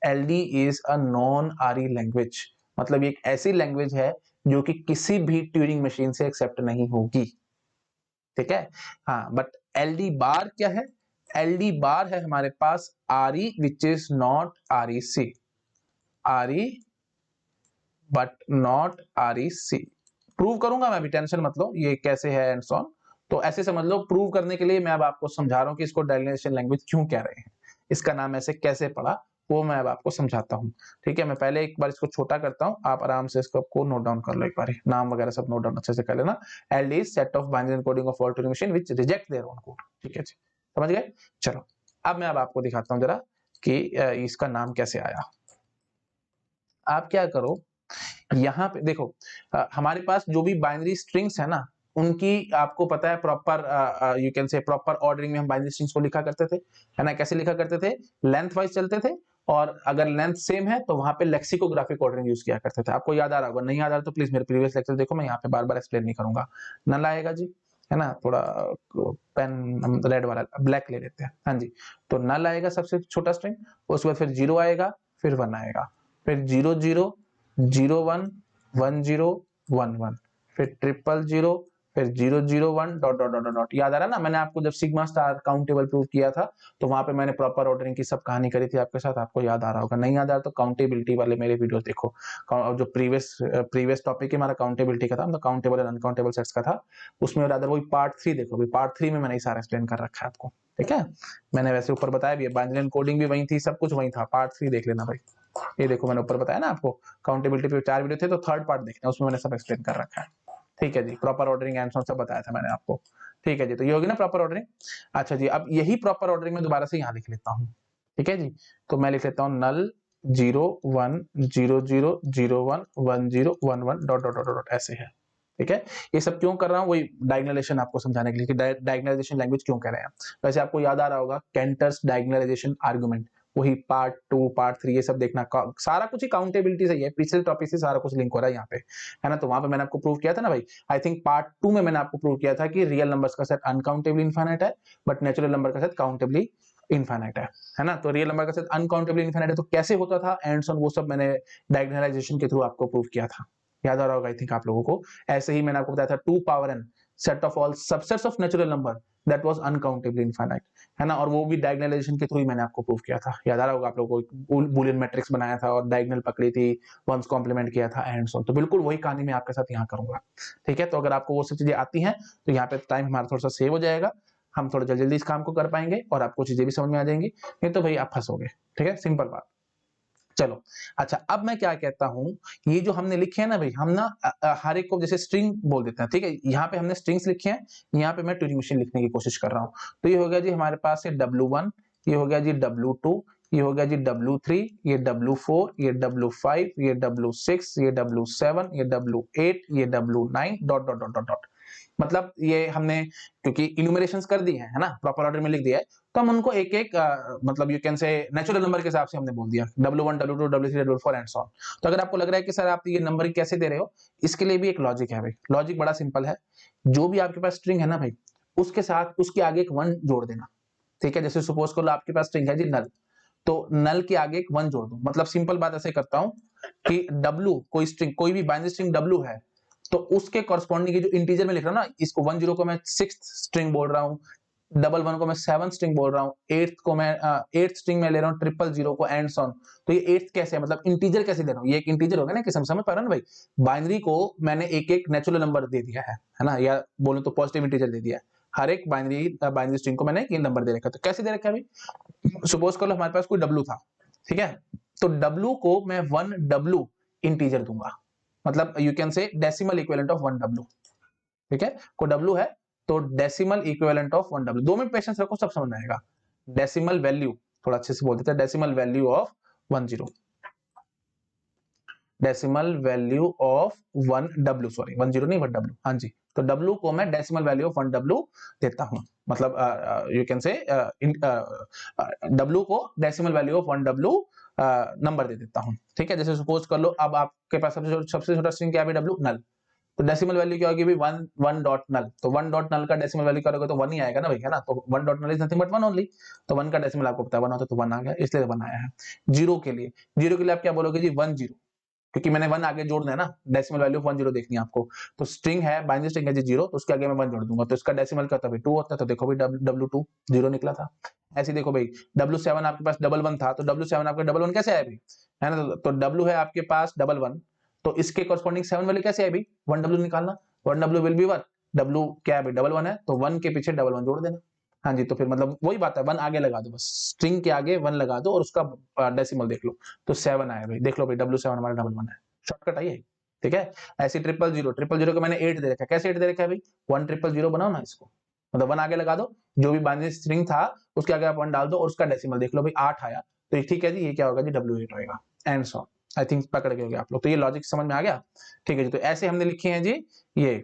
एलडी इज अ नॉन आरी लैंग्वेज, मतलब एक ऐसी लैंग्वेज है जो कि किसी भी ट्यूरिंग मशीन से एक्सेप्ट नहीं होगी। ठीक है, हाँ, बट एलडी बार क्या है? एलडी बार है हमारे पास आरी विच इज नॉट आरी सी, आरी बट नॉट आरी सी। प्रूव करूंगा मैं, भी टेंशन मत लो ये कैसे है एंड सो ऑन। तो ऐसे समझ लो, प्रूव करने के लिए मैं अब आपको समझा रहा हूं कि इसको डायगोनलाइजेशन लैंग्वेज क्यों कह रहे हैं, इसका नाम ऐसे कैसे पड़ा, वो मैं अब आपको समझाता हूं। ठीक है, मैं पहले एक बार इसको छोटा करता हूं, आप आराम से इसको नोट डाउन कर लो एक बार, नाम वगैरह सब नोट डाउन अच्छे से कर लेना। LD is set of binary encoding of all Turing machine which reject their own code. ठीक है जी, समझ गए? चलो, अब मैं अब आपको दिखाता हूं जरा कि इसका नाम कैसे आया। आप क्या करो, यहाँ पे देखो, हमारे पास जो भी बाइनरी स्ट्रिंग्स है ना, उनकी आपको पता है प्रॉपर, यू कैन से प्रॉपर ऑर्डरिंग में हम बाइनरी स्ट्रिंग्स को लिखा करते थे, है ना? कैसे लिखा करते थे? लेंथ वाइज चलते थे, और अगर लेंथ सेम है तो वहां पे लेक्सिकोग्राफिक ऑर्डरिंग यूज किया करते थे। आपको याद आ रहा होगा, नहीं याद आ रहा तो प्लीज मेरे प्रीवियस लेक्चर देखो, मैं यहाँ पे बार बार एक्सप्लेन नहीं करूंगा। नल आएगा जी, है ना? थोड़ा पेन रेड वाला, ब्लैक ले लेते हैं, हाँ जी। तो नल आएगा सबसे छोटा स्ट्रिंग, उसके बाद फिर 0 आएगा, फिर 1 आएगा, फिर 0 0 0 1 1 0 1 1, फिर 0 0 फिर 0 0 1 डॉट डॉट डॉट डॉट। याद आ रहा है ना? मैंने आपको जब सिग्मा स्टार काउंटेबल प्रूव किया था, तो वहां पे मैंने प्रॉपर ऑर्डरिंग की सब कहानी करी थी आपके साथ, आपको याद आ रहा होगा। नहीं याद आ रहा तो काउंटेबिलिटी वाले मेरे वीडियोस देखो, जो प्रीवियस टॉपिक हमारा काउंटेबिलिटी का था, मतलब काउंटेबल एंड अनकाउंटेबल सेट्स का था, उसमें रादर वही पार्ट 3 देखो, अभी पार्ट 3 में मैंने सारा एक्सप्लेन कर रखा है आपको। ठीक है, मैंने वैसे ऊपर बताया भी है, बाइनरी कोडिंग भी वही थी, सब कुछ वही था। पार्ट 3 देख लेना भाई, ये देखो मैंने ऊपर बताया ना आपको, काउंटेबिलिटी पे 4 वीडियो थे, तो थर्ड पार्ट देखना, उसमें मैंने सब एक्सप्लेन कर रखा है। ठीक है जी, प्रॉपर ऑर्डरिंग एंड सब बताया था मैंने आपको। ठीक है जी, तो ये होगी ना प्रॉपर ऑर्डरिंग। अच्छा जी, अब यही प्रॉपर ऑर्डरिंग में दोबारा से यहाँ लिख लेता हूँ। ठीक है जी, तो मैं लिख लेता हूँ नल 0 1 0 0 0 1 1 0 1 1 डॉट डॉट डॉट डॉट, ऐसे है। ठीक है, ये सब क्यों कर रहा हूँ, वही डायगोनलाइजेशन आपको समझाने के लिए कि डायगोनलाइजेशन लैंग्वेज क्यों कह रहे हैं। वैसे आपको याद आ रहा होगा कैंटर्स डायगोनलाइजेशन आर्गुमेंट, वही पार्ट 2 पार्ट 3 ये सब देखना, सारा कुछ ही काउंटेबिलिटी से ही है, पिछले टॉपिक से सारा कुछ लिंक हो रहा है यहाँ पे, है ना? तो वहां पे मैंने आपको प्रूव किया था ना भाई, आई थिंक पार्ट 2 में मैंने आपको प्रूव किया था कि रियल नंबर्स का सेट अनकाउंटेबली इनफाइनाइट है, बट नेचुरल नंबर का सेट काउंटेबली इनफाइनाइट है ना? तो रियल नंबर का सेट अनकाउंटेबली इनफाइनाइट है, तो कैसे होता था एंड सो, वो सब मैंने डायगोनलाइजेशन के थ्रू आपको प्रूव किया था। याद आ रहा होगा आई थिंक आप लोगों को। ऐसे ही मैंने आपको बताया था 2 power n set of all subsets of natural number that was uncountably infinite, है ना? और वो भी डायगोनलाइजेशन के थ्रू ही मैंने आपको प्रूव किया था। याद आ रहा होगा आप लोगों को, बूलियन मैट्रिक्स बनाया था और डायगोनल पकड़ी थी, वंस कॉम्प्लीमेंट किया था एंड सो। तो बिल्कुल वही कहानी मैं आपके साथ यहाँ करूंगा। ठीक है, तो अगर आपको वो सब चीजें आती हैं तो यहाँ पे टाइम हमारा थोड़ा सा सेव हो जाएगा, हम थोड़ा जल्दी जल्दी इस काम को कर पाएंगे और आपको चीजें भी समझ में आ जाएंगी, नहीं तो भाई आप फंसोगे। ठीक है, सिंपल बात। चलो, अच्छा, अब मैं क्या कहता हूं, ये जो हमने लिखे हैं ना भाई, हम ना हर एक को जैसे स्ट्रिंग बोल देते हैं। ठीक है, यहाँ पे हमने स्ट्रिंग्स लिखे हैं, यहाँ पे मैं ट्यूरिंग मशीन लिखने की कोशिश कर रहा हूँ। तो ये हो गया जी हमारे पास ये W1, ये हो गया जी W2, ये हो गया जी W3, ये W4, ये W5, ये W6, ये W7, ये W8, ये W9 dot dot dot dot dot. मतलब ये हमने क्योंकि इन्यूमरेशंस कर दी है ना, प्रॉपर ऑर्डर में लिख दिया है, तो हम उनको एक एक मतलब यू कैन से नेचुरल नंबर के हिसाब से हमने बोल दिया, W1 W2 W3 W4 and so on. तो अगर आपको लग रहा है कि सर आप ये नंबर कैसे दे रहे हो, इसके लिए भी एक लॉजिक है भाई। लॉजिक बड़ा सिंपल है, जो भी आपके पास स्ट्रिंग है ना भाई, उसके साथ उसके आगे एक 1 जोड़ देना। ठीक है, जैसे सपोज करो आपके पास स्ट्रिंग है जी नल, तो नल के आगे एक 1 जोड़ दो। मतलब सिंपल बात ऐसे करता हूं कि W कोई स्ट्रिंग, कोई भी बाइनरी स्ट्रिंग W है, तो उसके कॉरस्पॉन्डिंग जो इंटीजर में लिख रहा हूं ना, इसको 10 को मैं 6th स्ट्रिंग बोल रहा हूं, 11 को मैं 7th स्ट्रिंग बोल रहा हूं, 8th को मैं 8th स्ट्रिंग में ले रहा हूं, 000 को एंड सॉन। तो ये 8th कैसे है, मतलब इंटीजर कैसे दे रहा हूं, ये एक इंटीजर होगा ना, कि समझ पा रहा ना भाई। बाइनरी को मैंने एक एक नेचुरल नंबर दे दिया है ना, या बोलूं तो पॉजिटिव इंटीजर दे दिया है। हर एक बाइनरी स्ट्रिंग को मैंने एक नंबर दे रखा है। तो कैसे दे रखा है भाई, सपोज कर लो हमारे पास कोई W था, ठीक है, तो W को मैं 1W इंटीजर दूंगा, मतलब यू कैन से डेसिमल इक्विवेलेंट ऑफ 1W। ठीक है, को W है तो decimal equivalent of 1W। 2 minute patience रखो, सब समझ में आएगा। डेसिमल वैल्यू, थोड़ा अच्छे से बोल देते हैं, decimal value of 10। Decimal value of 1W, sorry 10 नहीं 1W, हाँ जी, तो W को मैं डेसिमल वैल्यू ऑफ 1W देता हूं, मतलब यू कैन से W को decimal value of 1W number दे देता हूं, ठीक है। जैसे सपोज कर लो अब आपके पास सबसे छोटा स्ट्रिंग क्या है W, नल, तो डेसिमल वैल्यू क्या होगी भाई 1 डॉट नल, तो 1 डॉट नल का डेसिमल वैल्यू करोगे तो 1 ही आएगा ना भाई, है ना, तो 1 dot null is nothing but 1 only, तो 1 का डेसिमल आपको पता है 1 होता है, तो 1 आ गया, इसलिए 1 आया है। जीरो के लिए आप क्या बोलोगे जी 10, क्योंकि मैंने 1 आगे जोड़ना है ना, डेसिमल वैल्यू ऑफ 10 देखनी है आपको, तो स्ट्रिंग है, बाइनरी स्ट्रिंग है जी 0, तो उसके आगे मैं 1 जोड़ दूंगा, तो इसका डेसिमल का तभी 2 होता है, तो देखो भाई W2 0 निकला था। ऐसे देखो भाई W7 आपके पास डबल 1 था, तो W7 आपके डबल 1 कैसे आया भाई, है ना, तो W है आपके पास डबल 1, तो इसके कॉरस्पॉन्डिंग 7 वाले कैसे आए भाई, 1W निकालना, 1W विल बी 1, W क्या है भाई डबल 1 है, तो 1 के पीछे डबल 1 जोड़ देना, हाँ जी, तो फिर मतलब वही बात है, 1 आगे लगा दो, बस स्ट्रिंग के आगे 1 लगा दो और उसका डेसिमल देख लो, तो 7 आया भाई, देख लो भाई W7 हमारा डबल 1 है, शॉर्टकट आई है, ठीक है। ऐसी 000 को मैंने 8 दे रखा है, कैसे 8 दे रखा है भाई, 1000 बनाओ ना इसको, मतलब 1 आगे लगा दो, जो भी बाइनरी स्ट्रिंग था उसके आगे आप 1 डाल दो और उसका डेसिमल देख लो भाई 8 आया, तो ठीक है जी, ये क्या होगा जी W8 होगा, एंड सो आई थिंक पकड़ गए होंगे आप लोग, तो ये लॉजिक समझ में आ गया, ठीक है जी। तो ऐसे हमने लिखे हैं जी ये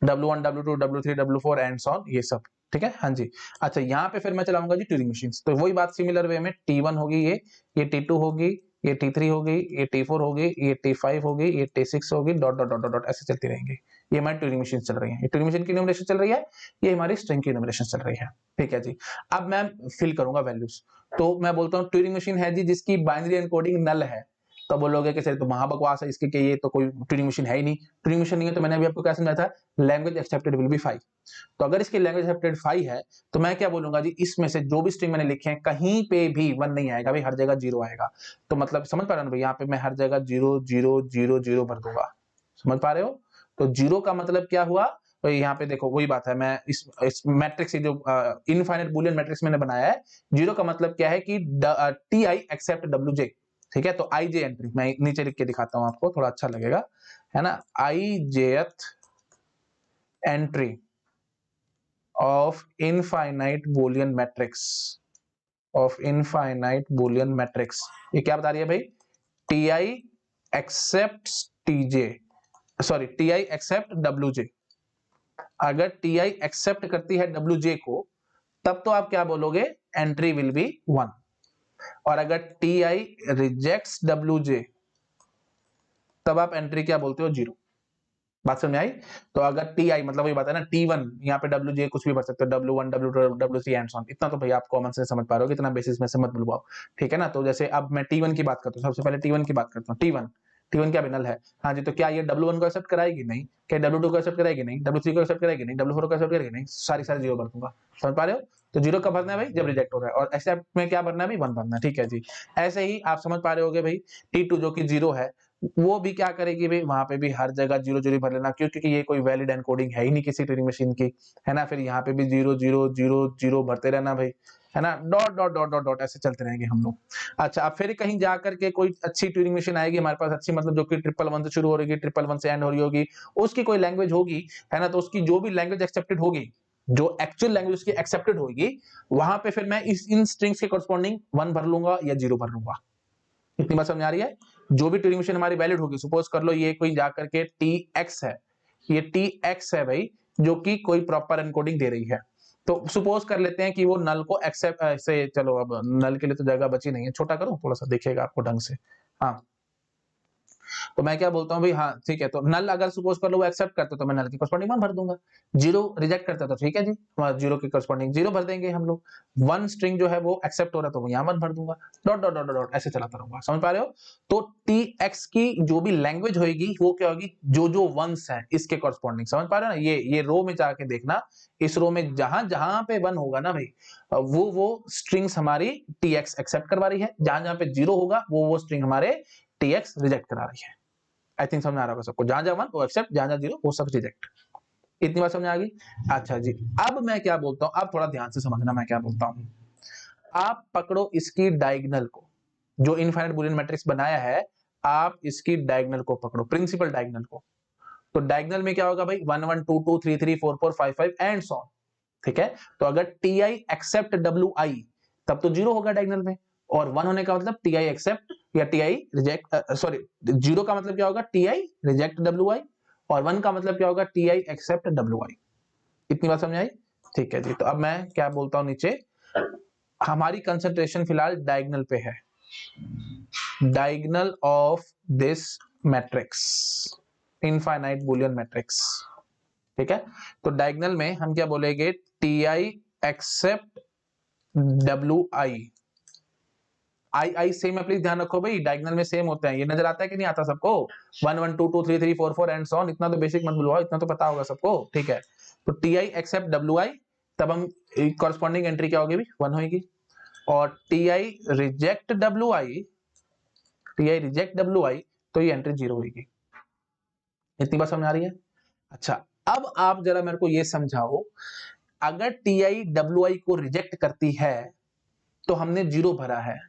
W1 W2 W3 W4 and so ये सब, ठीक है, हाँ जी। अच्छा यहाँ पे फिर मैं चलाऊंगा जी ट्यूरिंग मशीन, तो वही बात सिमिलर वे में T1 होगी, ये T2 होगी, ये T3 होगी, ये T4 होगी, ये T5 होगी, ये T6 होगी, डॉट डॉट डॉट डॉट ऐसे चलती रहेंगी, ये हमारी ट्यूरिंग मशीन चल रही है, ये ट्यूरिंग मशीन की न्यूमरेशन चल रही है, ये हमारी स्ट्रिंग की न्यूमरेशन चल रही है, ठीक है जी। अब मैं फिल करूंगा वैल्यूज, तो मैं बोलता हूँ ट्यूरिंग मशीन है जी जिसकी बाइनरी एनकोडिंग नल है, तो बोलोगे कि सर तो महाबकवास है इसके, कि ये तो कोई ट्यूरिंग मशीन है ही नहीं, ट्यूरिंग मशीन नहीं है, तो मैंने अभी आपको क्या समझाया था, लैंग्वेज एक्सेप्टेड विल बी 5, तो अगर इसकी लैंग्वेज एक्सेप्टेड 5 है, तो मैं क्या बोलूंगा जी, इसमें से जो भी स्ट्रिंग मैंने लिखे हैं कहीं पे भी 1 नहीं आएगा भाई, हर जगह 0 आएगा, तो मतलब समझ पा रहे हो भाई, यहाँ पे मैं हर जगह 0 0 0 0 भर दूंगा, समझ पा रहे हो, तो 0 का मतलब क्या हुआ, तो यहाँ पे देखो वही बात है, मैं इस मैट्रिक्स जो इनफाइनाइट बूलियन मैट्रिक्स मैंने बनाया है, 0 का मतलब क्या है कि Ti एक्सेप्ट Wj, ठीक है, तो IJ एंट्री मैं नीचे लिख के दिखाता हूं आपको, थोड़ा अच्छा लगेगा, है ना, IJth entry of infinite boolean matrix ये क्या बता रही है भाई, Ti accepts Tj, sorry Ti accept Wj, अगर Ti accept करती है Wj को, तब तो आप क्या बोलोगे, एंट्री विल बी 1, और अगर Ti rejects Wj, तब आप एंट्री क्या बोलते हो, 0, बात समझ में आई। तो अगर Ti मतलब वही बात है ना, T1 यहाँ पे Wj कुछ भी भर सकते हो, W1 W2 W3 and so on, इतना तो भैया आप कॉमन से समझ पा रहे हो, इतना बेसिस में से मत बुलवाओ, ठीक है ना। तो जैसे अब मैं T1 की बात करता हूँ, सबसे पहले T1 की बात करता हूँ, T1 क्या बिनल है, हाँ जी, तो क्या ये W1 को एक्सेप्ट कराएगी, नहीं, क्या W2 को एक्सेप्ट कराएगी, नहीं, W3 को एक्सेप्ट कराएगी, नहीं, W4 को एक्सेप्ट करेगी, नहीं, सारी 0 भर दूंगा, समझ पा रहे हो, तो 0 का भरना है भाई जब रिजेक्ट हो रहा है, और एक्सेप्ट में क्या भरना है भाई 1 भरना है, ठीक है जी। ऐसे ही आप समझ पा रहे होगे भाई, T2 जो कि 0 है, वो भी क्या करेगी भाई, वहां पे भी हर जगह 0 0 भर लेना, क्यों, क्योंकि ये कोई वैलिड एनकोडिंग है ही नहीं किसी ट्यूरिंग मशीन की, है ना, फिर यहाँ पे भी 0 0 0 0 भरते रहना भाई, है ना, dot dot dot dot dot ऐसे चलते रहेंगे हम लोग। अच्छा, अब फिर कहीं जाकर के कोई अच्छी ट्यूरिंग मशीन आएगी हमारे पास, अच्छी मतलब जो कि 111 से शुरू हो रही है, 111 से एंड हो रही होगी, उसकी कोई लैंग्वेज होगी, है ना, तो उसकी जो भी लैंग्वेज एक्सेप्टेड होगी, जो एक्चुअल लैंग्वेज उसकी एक्सेप्टेड होगी, वहां पे फिर मैं इन स्ट्रिंग्स के कॉरस्पॉन्डिंग 1 भर लूंगा या 0 भर लूंगा, इतनी बात समझ आ रही है। जो भी ट्यूरिंग मशीन हमारी वैलिड होगी, सपोज कर लो ये कोई जाकर के Tx है, ये Tx है भाई, जो कि कोई प्रॉपर एनकोडिंग दे रही है, तो सपोज कर लेते हैं कि वो नल को एक्सेप्ट ऐसे, चलो अब नल के लिए तो जगह बची नहीं है, छोटा करूं थोड़ा सा, देखिएगा आपको ढंग से, हाँ, तो मैं क्या बोलता हूँ भाई, हाँ ठीक है, तो नल अगर सपोज कर लो वो एक्सेप्ट करते तो मैं नल की करस्पॉन्डिंग 1 भर दूंगा, 0 रिजेक्ट करता तो ठीक है जी, 0 की करस्पॉन्डिंग 0 भर देंगे हम लोग, 1 स्ट्रिंग जो है वो एक्सेप्ट हो रहा है तो वो यहाँ 1 भर दूंगा, डॉट डॉट डॉट डॉट ऐसे चलाता रहूंगा, समझ पा रहे हो। तो Tx की जो भी लैंग्वेज होगी वो क्या होगी, जो जो वंस है इसके करस्पॉन्डिंग, समझ पा रहे हो ना, ये रो में जाके देखना, इस रो में जहां जहां पे 1 होगा ना भाई, वो स्ट्रिंग्स हमारी Tx एक्सेप्ट करवा रही है, जहां जहां पे 0 होगा वो स्ट्रिंग हमारे Tx रिजेक्ट करा रही है। आई थिंक समझ आ रहा होगा सबको, जहां जहां 1 वो एक्सेप्ट, जहां जहां 0 वो सब रिजेक्ट, इतनी बात समझ आ गई। अच्छा जी, अब मैं क्या बोलता हूं, अब थोड़ा ध्यान से समझना मैं क्या बोलता हूं, आप पकड़ो इसकी डायगोनल को, जो इनफाइनाइट बूलियन मैट्रिक्स बनाया है, आप इसकी डायगोनल को पकड़ो, प्रिंसिपल डायगोनल को, तो डायगोनल में क्या होगा भाई 1 1 2 2 3 3 4 4 5 5 एंड सो ऑन, ठीक है, तो अगर Ti एक्सेप्ट Wi तब तो 0 होगा डायगोनल में, और 1 होने का मतलब Ti एक्सेप्ट या टी आई रिजेक्ट, सॉरी, 0 का मतलब क्या होगा, T I reject W I, और 1 का मतलब क्या होगा, T I accept W I. इतनी बात समझ आई? ठीक है जी। तो अब मैं क्या बोलता हूं नीचे, हमारी कंसंट्रेशन फिलहाल डायगोनल पे है, diagonal of this matrix, infinite Boolean matrix. ठीक है, तो डायगोनल में हम क्या बोलेंगे, T I accept W I. I same है, प्लीज ध्यान रखो भाई, डायगोनल में सेम होते हैं, ये नजर आता है कि नहीं आता सबको, 1 1 2 2 3 3 4 4 एंड सो ऑन, इतना तो बेसिक मत बुलवाओ, इतना तो पता होगा सबको। ठीक है, तो T I accept W I, तब हम कॉरेस्पॉन्डिंग एंट्री क्या होगी, 1 होगी, और T I reject W I, T I reject W I, तो ये एंट्री 0 होगी। इतनी बात समझ आ रही है? अच्छा, अब आप जरा मेरे को ये समझाओ, अगर टी आई डब्ल्यू आई को रिजेक्ट करती है तो हमने 0 भरा है,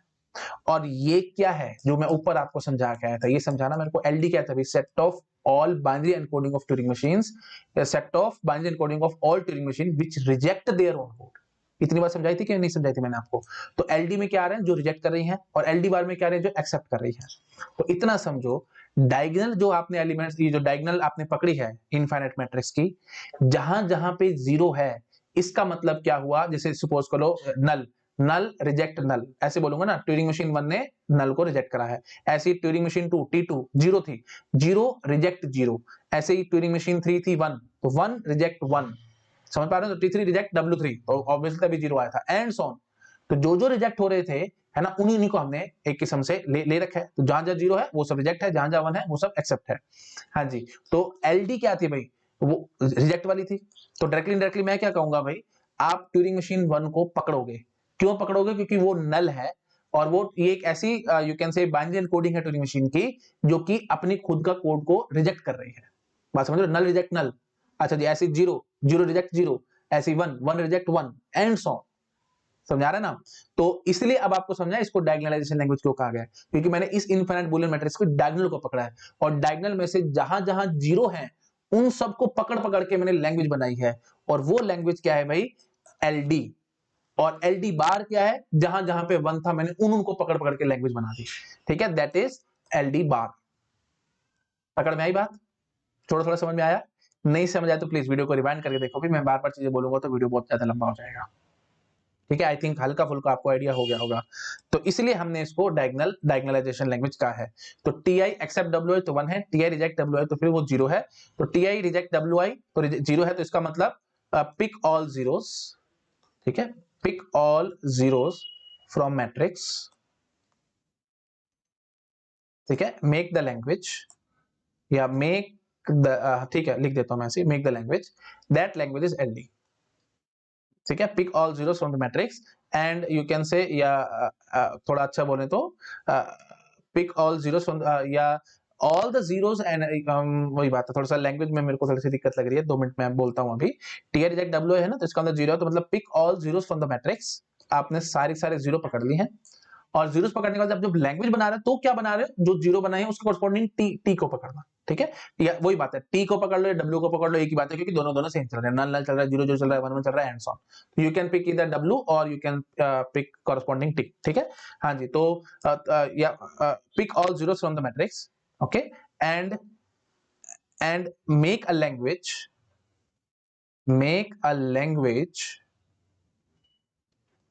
और ये क्या है जो मैं ऊपर आपको समझा के आया था, ये समझाना मेरे को। एलडी क्या था भाई, set of all binary encoding of Turing machines, set of binary encoding of all Turing machine which reject their own code. इतनी बात समझाई थी कि नहीं समझाई थी मैंने आपको? तो एलडी में क्या आ रहे हैं, जो रिजेक्ट कर रही हैं, और एलडी बार में क्या आ रहे हैं, जो एक्सेप्ट कर रही है। तो इतना समझो, डायगोनल जो आपने एलिमेंट्स, ये जो डायगोनल आपने पकड़ी है इनफाइनाइट मैट्रिक्स की, जहां जहां पे 0 है, इसका मतलब क्या हुआ, जैसे सपोज करो नल, नल रिजेक्ट नल, ऐसे बोलूंगा ना, ट्यूरिंग मशीन 1 ने नल को रिजेक्ट करा है, ऐसे ही ट्यूरिंग मशीन 2 T2 0 थी, 0 रिजेक्ट 0, ऐसे ही ट्यूरिंग मशीन 3 थी 1, तो 1 रिजेक्ट 1, समझ पा रहे हो? तो T3 रिजेक्ट W3, और ऑब्वियसली तभी 0 आया था, एंड सो ऑन। तो जो जो रिजेक्ट हो रहे थे, है ना, उन्हीं को हमने एक किस्म से ले रखा है, तो जहां जहां 0 है वो सब रिजेक्ट है, जहां जहां 1 है वो सब एक्सेप्ट है। हाँ जी, तो एलडी क्या थी भाई, वो रिजेक्ट वाली थी, तो डायरेक्टली मैं क्या कहूंगा भाई, आप ट्यूरिंग मशीन 1 को पकड़ोगे, क्यों पकड़ोगे, क्योंकि वो नल है, और वो ये एक ऐसी यू कैन से बाइनरी एनकोडिंग है ट्यूरिंग मशीन की, जो कि अपनी खुद का कोड को रिजेक्ट कर रही है। बात समझ रहे हो, नल रिजेक्ट नल। अच्छा जी, ऐसी 0 0 रिजेक्ट 0, ऐसी 1 1 रिजेक्ट 1, एंड सो, समझा रहे ना? तो इसलिए अब आपको समझा इसको डायगोनलाइजेशन लैंग्वेज क्यों कहा गया है, क्योंकि मैंने इस इनफाइनाइट बुलियन मैट्रिक्स को डायगोनल को पकड़ा है, और डायगोनल में से जहां जहां 0 है उन सबको पकड़ पकड़ के मैंने लैंग्वेज बनाई है, और वो लैंग्वेज क्या है भाई, एलडी। और एलडी बार क्या है, जहां जहां पे 1 था मैंने उनको पकड़ पकड़ के लैंग्वेज बना दी। ठीक है, दैट इज एलडी बार। पकड़ में आई बात? थोड़ा थोड़ा समझ में आया? नहीं समझ आया तो प्लीज वीडियो को रिवाइंड करके देखो, भी मैं बार बार चीजें बोलूंगा तो वीडियो बहुत ज्यादा लंबा हो जाएगा। ठीक है, आई थिंक हल्का फुल्का आपको आइडिया हो गया होगा। तो इसलिए हमने इसको डायगोनलाइजेशन लैंग्वेज कहा है। तो T I accept W I तो 1 है, T I reject W I तो फिर वो 0 है, तो T I reject W I तो 0 है, तो इसका मतलब पिक ऑल जीरोस। ठीक है, pick all zeros from matrix. ठीक है, मेक द लैंग्वेज, या मेक द, ठीक है लिख देता हूं मैं ऐसे, make the language, that language is LD. ठीक है, pick all zeros from the matrix, and you can say, या थोड़ा अच्छा बोले तो पिक ऑल जीरोस फ्रॉम, या ऑल द जीरोस एंड, वही बात है, थोड़ा सा लैंग्वेज में मेरे को थोड़ी सी दिक्कत लग रही है, 2 मिनट में बोलता हूं अभी। टी रिजेक्ट डब्ल्यू है ना, तो इसका अंदर 0 है, तो मतलब pick all zeros from the matrix, आपने सारे 0 पकड़ ली हैं, और जीरोस पकड़ने के बाद जब लैंग्वेज बना रहे हो तो क्या बना रहे हो, जो 0 बनाए हैं उसके कोरस्पॉन्डिंग टी को पकड़ना। ठीक है, या वही बात है, टी को पकड़ लो, डब्ल्यू को पकड़ लो, एक ही बात है, क्योंकि दोनों दोनों सेम चल रहे हैं, नल नल चल रहा है, 0 0 चल रहा है, 1 1 चल रहा है, and so on. You can pick either W और you can pick corresponding T. ठीक है, हाँ जी, तो या pick all zeros from the matrix, okay, and make a language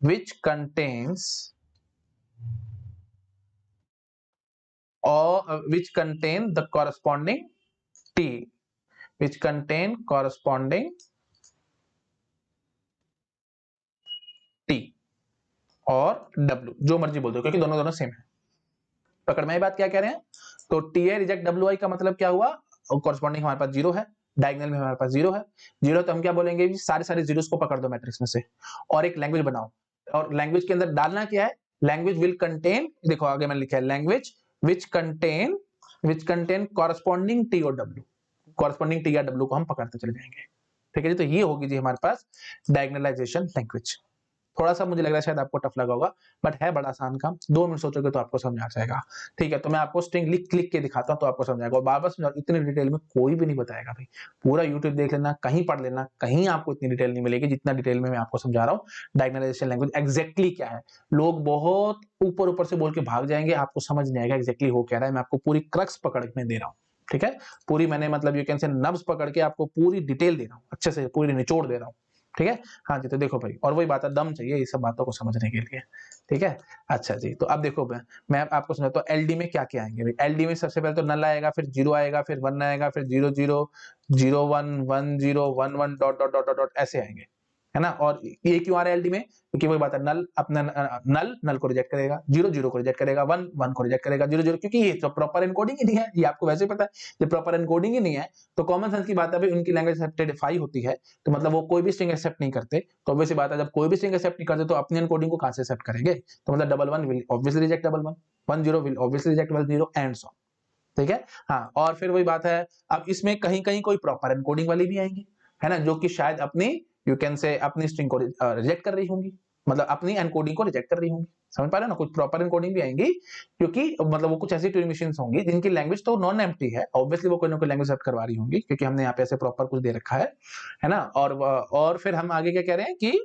which contains, or which contain the corresponding t, which contain corresponding t और w, जो मर्जी बोल दो, क्योंकि दोनों दोनों सेम है। पकड़ में ये बात क्या कह रहे हैं? तो टी ए रिजेक्ट डब्ल्यू आई का मतलब क्या हुआ, और कॉरस्पॉन्डिंग हमारे पास 0 है, डायगोनल में हमारे पास 0 है, 0 तो हम क्या बोलेंगे, सारे जीरोस को पकड़ दो मैट्रिक्स में से, और एक लैंग्वेज बनाओ, और लैंग्वेज के अंदर डालना क्या है, लैंग्वेज विल कंटेन, देखो आगे मैंने लिखा है, language which contain corresponding T और डब्ल्यू, कॉरस्पॉन्डिंग टी या डब्ल्यू को हम पकड़ते चले जाएंगे। ठीक है जी, तो ये होगी जी हमारे पास डायगोनलाइजेशन लैंग्वेज। थोड़ा सा मुझे लग रहा है शायद आपको टफ लगा होगा, बट है बड़ा आसान काम, 2 मिनट सोचोगे तो आपको समझ आ जाएगा। ठीक है, तो मैं आपको स्ट्रिंग लिख के दिखाता हूँ तो आपको समझ आएगा, और बार-बार समझा, इतनी डिटेल में कोई भी नहीं बताएगा भाई। पूरा यूट्यूब देख लेना, कहीं पढ़ लेना, कहीं आपको इतनी डिटेल नहीं मिलेगी जितना डिटेल में मैं आपको समझा रहा हूँ। डायगोनलाइजेशन लैंग्वेज एग्जैक्टली क्या है। लोग बहुत ऊपर-ऊपर से बोल के भाग जाएंगे, आपको समझ नहीं आएगा एग्जैक्टली हो क्या रहा है। मैं आपको पूरी क्रक्स पकड़ के दे रहा हूँ, ठीक है। पूरी मैंने मतलब यू कैन से नब्ज पकड़ के आपको पूरी डिटेल दे रहा हूँ, अच्छे से पूरी निचोड़ दे रहा हूँ, ठीक है। हाँ जी, तो देखो भाई, और वही बात है, दम चाहिए ये सब बातों को समझने के लिए, ठीक है। अच्छा जी, तो अब देखो मैं आपको समझाता हूँ एलडी में क्या क्या आएंगे भाई। एलडी में सबसे पहले तो नल आएगा, फिर जीरो आएगा, फिर वन आएगा, फिर 00 01 10 11 डॉट डॉट डॉट डॉट ऐसे आएंगे, है ना। और ये क्यों आ रहा है एलडी में, क्योंकि वही बात है, नल अपना नल को रिजेक्ट करेगा, 00 को रिजेक्ट करेगा, 1 को रिजेक्ट करेगा, 00, क्योंकि ये तो प्रॉपर एनकोडिंग ही नहीं है, ये आपको वैसे ही पता है, ये प्रॉपर एनकोडिंग ही नहीं है। तो कॉमन सेंस की बात है भाई, उनकी लैंग्वेज एक्सेप्टेड होती है, तो मतलब वो कोई भी स्ट्रिंग एक्सेप्ट नहीं करते। तो ऑब्वियस सी बात है, जब कोई भी स्ट्रिंग एक्सेप्ट नहीं करते तो अपनी एनकोडिंग को कहां से एक्सेप्ट करेंगे। तो मतलब 11 will obviously reject 11, 10 will obviously reject 10 and so, ठीक है। हाँ, और फिर वही बात है, अब इसमें कहीं कहीं कोई प्रॉपर एनकोडिंग वाली भी आएंगी, है ना, जो कि शायद अपनी यू कैन से अपनी स्ट्रिंग को रिजेक्ट कर रही होंगी, मतलब अपनी एनकोडिंग को रिजेक्ट कर रही होंगी। समझ पा रहे हो ना, कुछ प्रॉपर एनकोडिंग भी आएंगी, क्योंकि मतलब वो कुछ ऐसी ट्यूरिंग मशीन्स होंगी जिनकी लैंग्वेज तो नॉन एम्प्टी है, ऑब्वियसली वो कोई ना कोई लैंग्वेज सेट करवा रही होंगी, क्योंकि हमने यहाँ पे ऐसे प्रॉपर कुछ दे रखा है ना। और फिर हम आगे क्या कह रहे हैं कि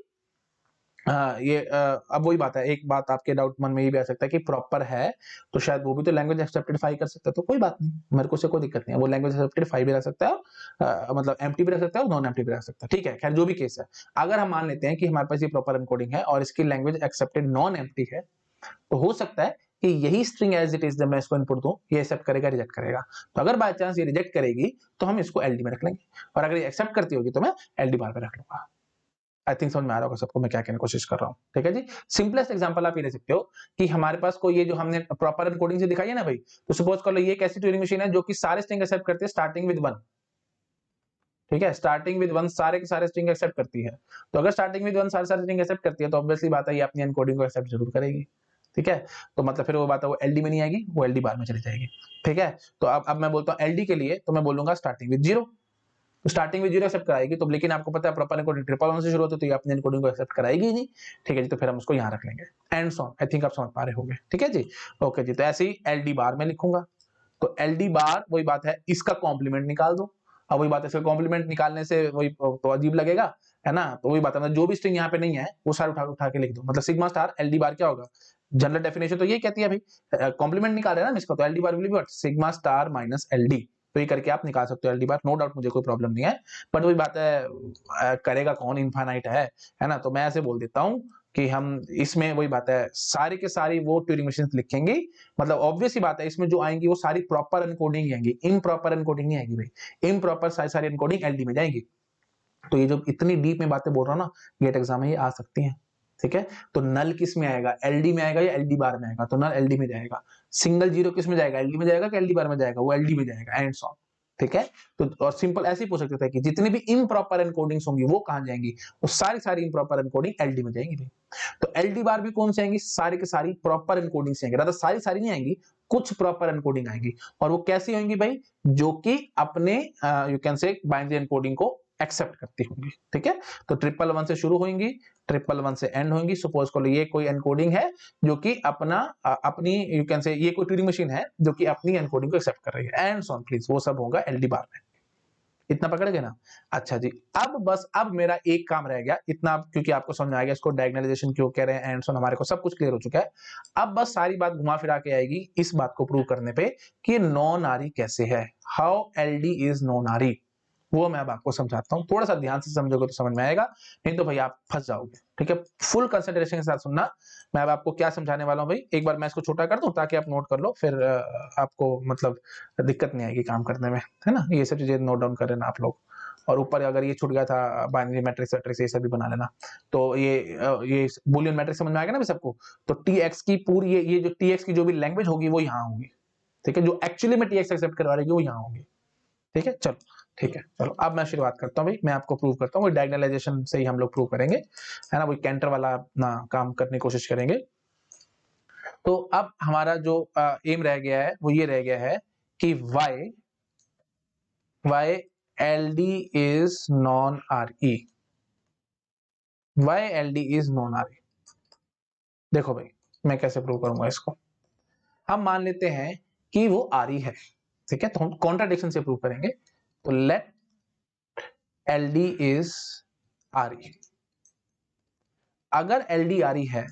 अब वही बात है, एक बात आपके डाउट मन में ये भी आ सकता है कि प्रॉपर है तो शायद वो भी तो लैंग्वेज एक्सेप्टेड कर सकता है, तो कोई बात नहीं, मेरे को से कोई दिक्कत नहीं है, वो लैंग्वेज एक्सेप्टेड भी रह सकता है, मतलब एम्प्टी भी रह सकता है और नॉन एम्प्टी भी रह सकता है, ठीक है। खैर जो भी केस है, अगर हम मान लेते हैं कि हमारे पास ये प्रॉपर एनकोडिंग है और इसकी लैंग्वेज एक्सेप्टेड नॉन एम्प्टी है, तो हो सकता है कि यही स्ट्रिंग एज इट इज जब मैं इसको इनपुट दूं, ये एक्सेप्ट करेगा रिजेक्ट करेगा। तो अगर बाय चांस ये रिजेक्ट करेगी तो हम इसको एलडी में रख लेंगे, और अगर ये एक्सेप्ट करती होगी तो मैं एलडी बार में रख लूंगा। आई थिंक समझ में आ रहा होगा सबको मैं क्या कहने की कोशिश कर रहा हूँ, ठीक है जी। सिंपलेस्ट एग्जांपल आप ये ले सकते हो कि हमारे पास कोई ये जो हमने प्रॉपर एनकोडिंग से दिखाई है ना भाई, तो सपोज कर लो ये एक ऐसी ट्यूरिंग मशीन है जो कि सारे स्ट्रिंग एक्सेप्ट करती है स्टार्टिंग विद 1, ठीक है। स्टार्टिंग विद 1 सारे के सारे स्ट्रिंग एक्सेप्ट करती है, तो अगर स्टार्टिंग विद 1 सारे सारे स्ट्रिंग एक्सेप्ट करती है तो ऑब्वियसली बात है ये अपनी एनकोडिंग को एक्सेप्ट जरूर करेगी, ठीक है। तो मतलब फिर वो बात है, वो एलडी में नहीं आएगी, वो एलडी बार में चली जाएगी, ठीक है। तो अब मैं बोलता हूँ एलडी के लिए, तो मैं बोलूंगा स्टार्टिंग विद 0, तो स्टार्टिंग में 0 एक्सेप्ट कराएगी, तो लेकिन आपको पता है प्रॉपर एनकोडिंग 111 से शुरू होती है, तो ये अपने एनकोडिंग को एक्सेप्ट कराएगी ही नहीं, ठीक है जी। तो फिर हम उसको यहाँ रख लेंगे, and so on. I think आप समझ पा रहे होंगे, ठीक है जी। ओके जी, तो ऐसे ही एलडी बार में लिखूंगा, तो एलडी बार वही बात है, इसका कॉम्प्लीमेंट निकाल दो। अब वही बात है, इसका कॉम्प्लीमेंट निकालने से वही तो अजीब लगेगा, है ना। तो वही बात है, जो भी स्ट्रिंग यहाँ पे नहीं है वो सारे उठा उठा के लिख दो, मतलब सिग्मा स्टार एलडी बार क्या होगा, जनरल डेफिनेशन तो ये कहती है भाई, कॉम्प्लीमेंट निकाल रहे हैं ना इसका, तो LD bar will be what, sigma star minus LD. तो ये करके आप निकाल सकते हो एलडी बार, नो डाउट, मुझे कोई प्रॉब्लम नहीं है। बट वही बात है, करेगा कौन, इनफाइनाइट है ना। तो मैं ऐसे बोल देता हूँ कि हम इसमें वही बात है, सारी के सारी वो ट्यूरिंग मशीन लिखेंगे, मतलब ऑब्वियस ही बात है, इसमें जो आएंगी वो सारी प्रॉपर एनकोडिंग ही आएंगी, इम्प्रॉपर एनकोडिंग नहीं आएगी भाई, इम्प्रॉपर सारी सारी एनकोडिंग एलडी में जाएगी। तो ये जो इतनी डीप में बातें बोल रहा हूँ ना, गेट एग्जाम में ये आ सकती हैं, ठीक है। तो नल किस में आएगा, एलडी में आएगा या एलडी बार में आएगा, तो नल एलडी में जाएगा। सिंगल जीरो किस में जाएगा, एलडी में जाएगा कि एलडी बार में जाएगा, वो एलडी में जाएगा, एंड सो ऑन, ठीक है। तो और सिंपल ऐसे ही पूछ सकते थे कि जितनी भी इम्प्रॉपर एनकोडिंग्स होंगी वो कहां जाएंगी, वो सारी सारी इम्प्रॉपर एनकोडिंग एलडी में जाएंगी। तो एलडी बार भी कौन से आएंगी, सारी की सारी प्रॉपर एनकोडिंग से आएंगे, rather सारी सारी नहीं आएंगी, कुछ प्रॉपर एनकोडिंग आएंगी। और वो कैसी होंगी भाई, जो कि अपने यू कैन से बाइनरी एनकोडिंग को एक्सेप्ट करती होंगी, ठीक है। तो 111 से शुरू होंगी, 111 से एंड होंगी। सपोज करो ये कोई एनकोडिंग है जो कि अपनी यू कैन से ये कोई ट्यूरिंग मशीन है जो कि अपनी एनकोडिंग को एक्सेप्ट कर रही है, एंड सो ऑन प्लीज, वो सब होगा एलडी बार में। इतना पकड़ गए ना। अच्छा जी, अब मेरा एक काम रह गया इतना, क्योंकि आपको समझ में आ गया इसको डायगोनलाइजेशन क्यों कह रहे हैं, एंड सो हमारे को सब कुछ क्लियर हो चुका है। अब बस सारी बात घुमा फिरा के आएगी इस बात को प्रूव करने पे कि नॉन आरी कैसे है, हाउ एलडी इज नॉन आरी, वो मैं अब आपको समझाता हूँ। थोड़ा सा ध्यान से समझोगे तो समझ में आएगा, नहीं तो भाई आप फंस जाओगे, ठीक है। फुल कंसंट्रेशन के साथ सुनना, मैं अब आपको क्या समझाने वाला हूँ भाई। एक बार मैं इसको छोटा कर दूं ताकि आप नोट कर लो, फिर आपको मतलब दिक्कत नहीं आएगी काम करने में, है ना। ये सब चीजें नोट डाउन कर लेना आप लोग, और ऊपर अगर ये छूट गया था बाइनरी मैट्रिक्स वैट्रिक्स ये सब भी बना लेना। तो ये बूलियन मैट्रिक्स समझ में आ गया ना सबको। तो टी एक्स की पूरी ये जो टी एक्स की जो भी लैंग्वेज होगी वो यहाँ होगी, ठीक है। जो एक्चुअली में टी एक्स एक्सेप्ट करवा रही है वो यहाँ होगी, ठीक है। चलो ठीक है, चलो अब मैं शुरुआत करता हूँ भाई, मैं आपको प्रूव करता हूँ, डायगोनलाइजेशन से ही हम लोग प्रूव करेंगे, है ना। वही कैंटर वाला ना काम करने की कोशिश करेंगे। तो अब हमारा जो एम रह गया है वो ये रह गया है कि why L D is non R E, why L D is non R E, देखो भाई मैं कैसे प्रूव करूंगा इसको। हम मान लेते हैं कि वो आर ई है, ठीक है, तो हम कॉन्ट्राडिक्शन से प्रूव करेंगे। तो let L D is R E. अगर एल डी आर ई है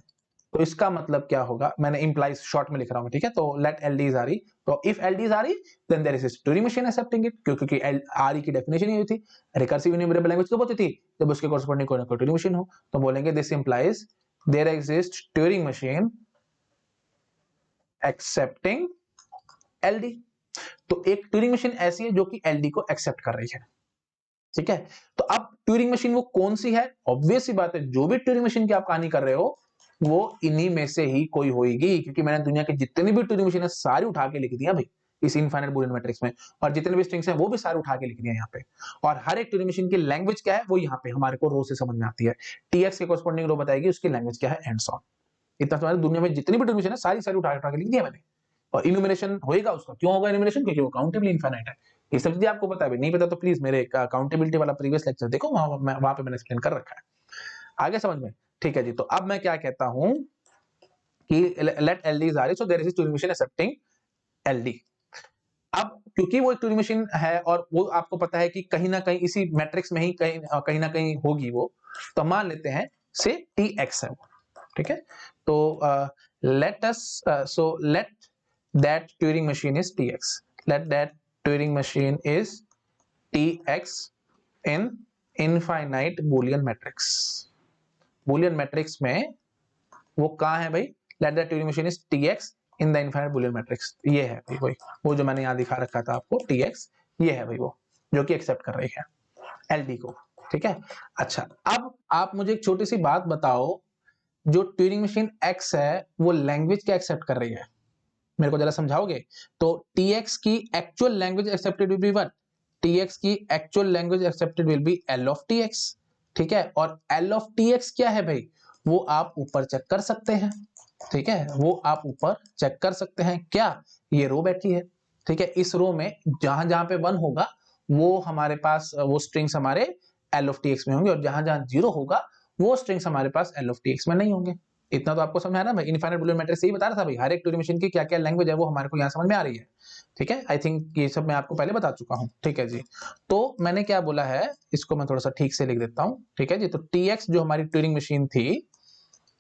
तो इसका मतलब क्या होगा, मैंने इंप्लाइज शॉर्ट में लिख रहा हूं, ठीक है। तो let L D is R E, तो if L D is R E then there is Turing machine accepting it, क्योंकि आर ई की डेफिनेशन ये थी रिकर्सिव इन्यूमरेबल लैंग्वेज कब होती थी, जब उसके कॉरस्पॉन्डिंग कोई ना कोई ट्यूरिंग मशीन हो। तो बोलेंगे this implies there exist Turing machine accepting L D. तो एक ट्यूरिंग मशीन ऐसी है जो कि एल डी को एक्सेप्ट कर रही है, ठीक है। तो अब ट्यूरिंग मशीन वो कौन सी है, ऑब्वियस सी बात है जो भी ट्यूरिंग मशीन की आप कहानी कर रहे हो वो इन्हीं में से ही कोई होगी, क्योंकि मैंने दुनिया के जितनी भी ट्यूरिंग मशीन है सारी उठा के लिख दिया भाई इस इनफाइनाइट बूलियन मैट्रिक्स में, और जितने भी स्ट्रिंग्स हैं वो भी सारे उठा के लिख दिया यहाँ पे। और हर एक ट्यूरिंग मशीन की लैंग्वेज क्या है वो यहाँ पे हमारे को रो से समझ में आती है। टीएक्स के कॉरस्पॉन्डिंग रो बताएगी उसकी लैंग्वेज क्या है एंड सो ऑन। इतना तुम्हारी दुनिया में जितनी भी ट्यूरिंग मशीन है सारी सारी उठा के लिख दिया मैंने। और इन्यूमरेशन होएगा उसका, क्यों होगा इन्यूमरेशन, क्योंकि वो काउंटेबल इनफाइनाइट है। ये सब चीजें आपको पता है, नहीं पता तो प्लीज मेरे अकाउंटेबिलिटी वाला प्रीवियस लेक्चर देखो, वहां पे मैंने एक्सप्लेन कर रखा है। आगे समझ में, ठीक है जी। तो अब मैं क्या कहता हूं कि let L D is R E, so there is Turing machine accepting L D. अब क्योंकि वो एक ट्यूरिंग मशीन है और वो आपको पता है कि कहीं ना कहीं इसी मैट्रिक्स में ही कहीं ना कहीं होगी वो, तो मान लेते हैं से टी एक्स है, ठीक है। तो let us so let that Turing machine is Tx. Let that Turing machine is Tx in infinite Boolean matrix. Boolean matrix में वो कहाँ है भाई, let that Turing machine is Tx in the infinite Boolean matrix। ये है भाई वही, वो जो मैंने यहाँ दिखा रखा था आपको Tx, ये है भाई वो जो कि एक्सेप्ट कर रही है LD को, ठीक है। अच्छा अब आप मुझे एक छोटी सी बात बताओ, जो ट्यूरिंग मशीन X है वो लैंग्वेज क्या एक्सेप्ट कर रही है, मेरे को जरा समझाओगे। तो Tx की actual language accepted will be what, Tx की actual language accepted will be L of Tx, ठीक है। और L ऑफ Tx क्या है भाई, वो आप ऊपर चेक कर सकते हैं, ठीक है, वो आप ऊपर चेक कर सकते हैं। क्या, ये रो बैठी है, ठीक है, इस रो में जहां जहां पे 1 होगा वो हमारे पास वो स्ट्रिंग्स हमारे L ऑफ Tx में होंगे, और जहां जहां 0 होगा वो स्ट्रिंग्स हमारे पास L ऑफ Tx में नहीं होंगे। इतना तो आपको समझ में आ रहा है भाई, इनफाइनाइट बूलियन मैट्रिक्स यही बता रहा था भाई, हर एक ट्यूरिंग मशीन की क्या क्या लैंग्वेज है वो हमारे को यहाँ समझ में आ रही है, ठीक है। आई थिंक ये सब मैं आपको पहले बता चुका हूँ, ठीक है जी। तो मैंने क्या बोला है, इसको मैं थोड़ा सा ठीक से लिख देता हूँ, ठीक है जी। तो Tx जो हमारी ट्यूरिंग मशीन थी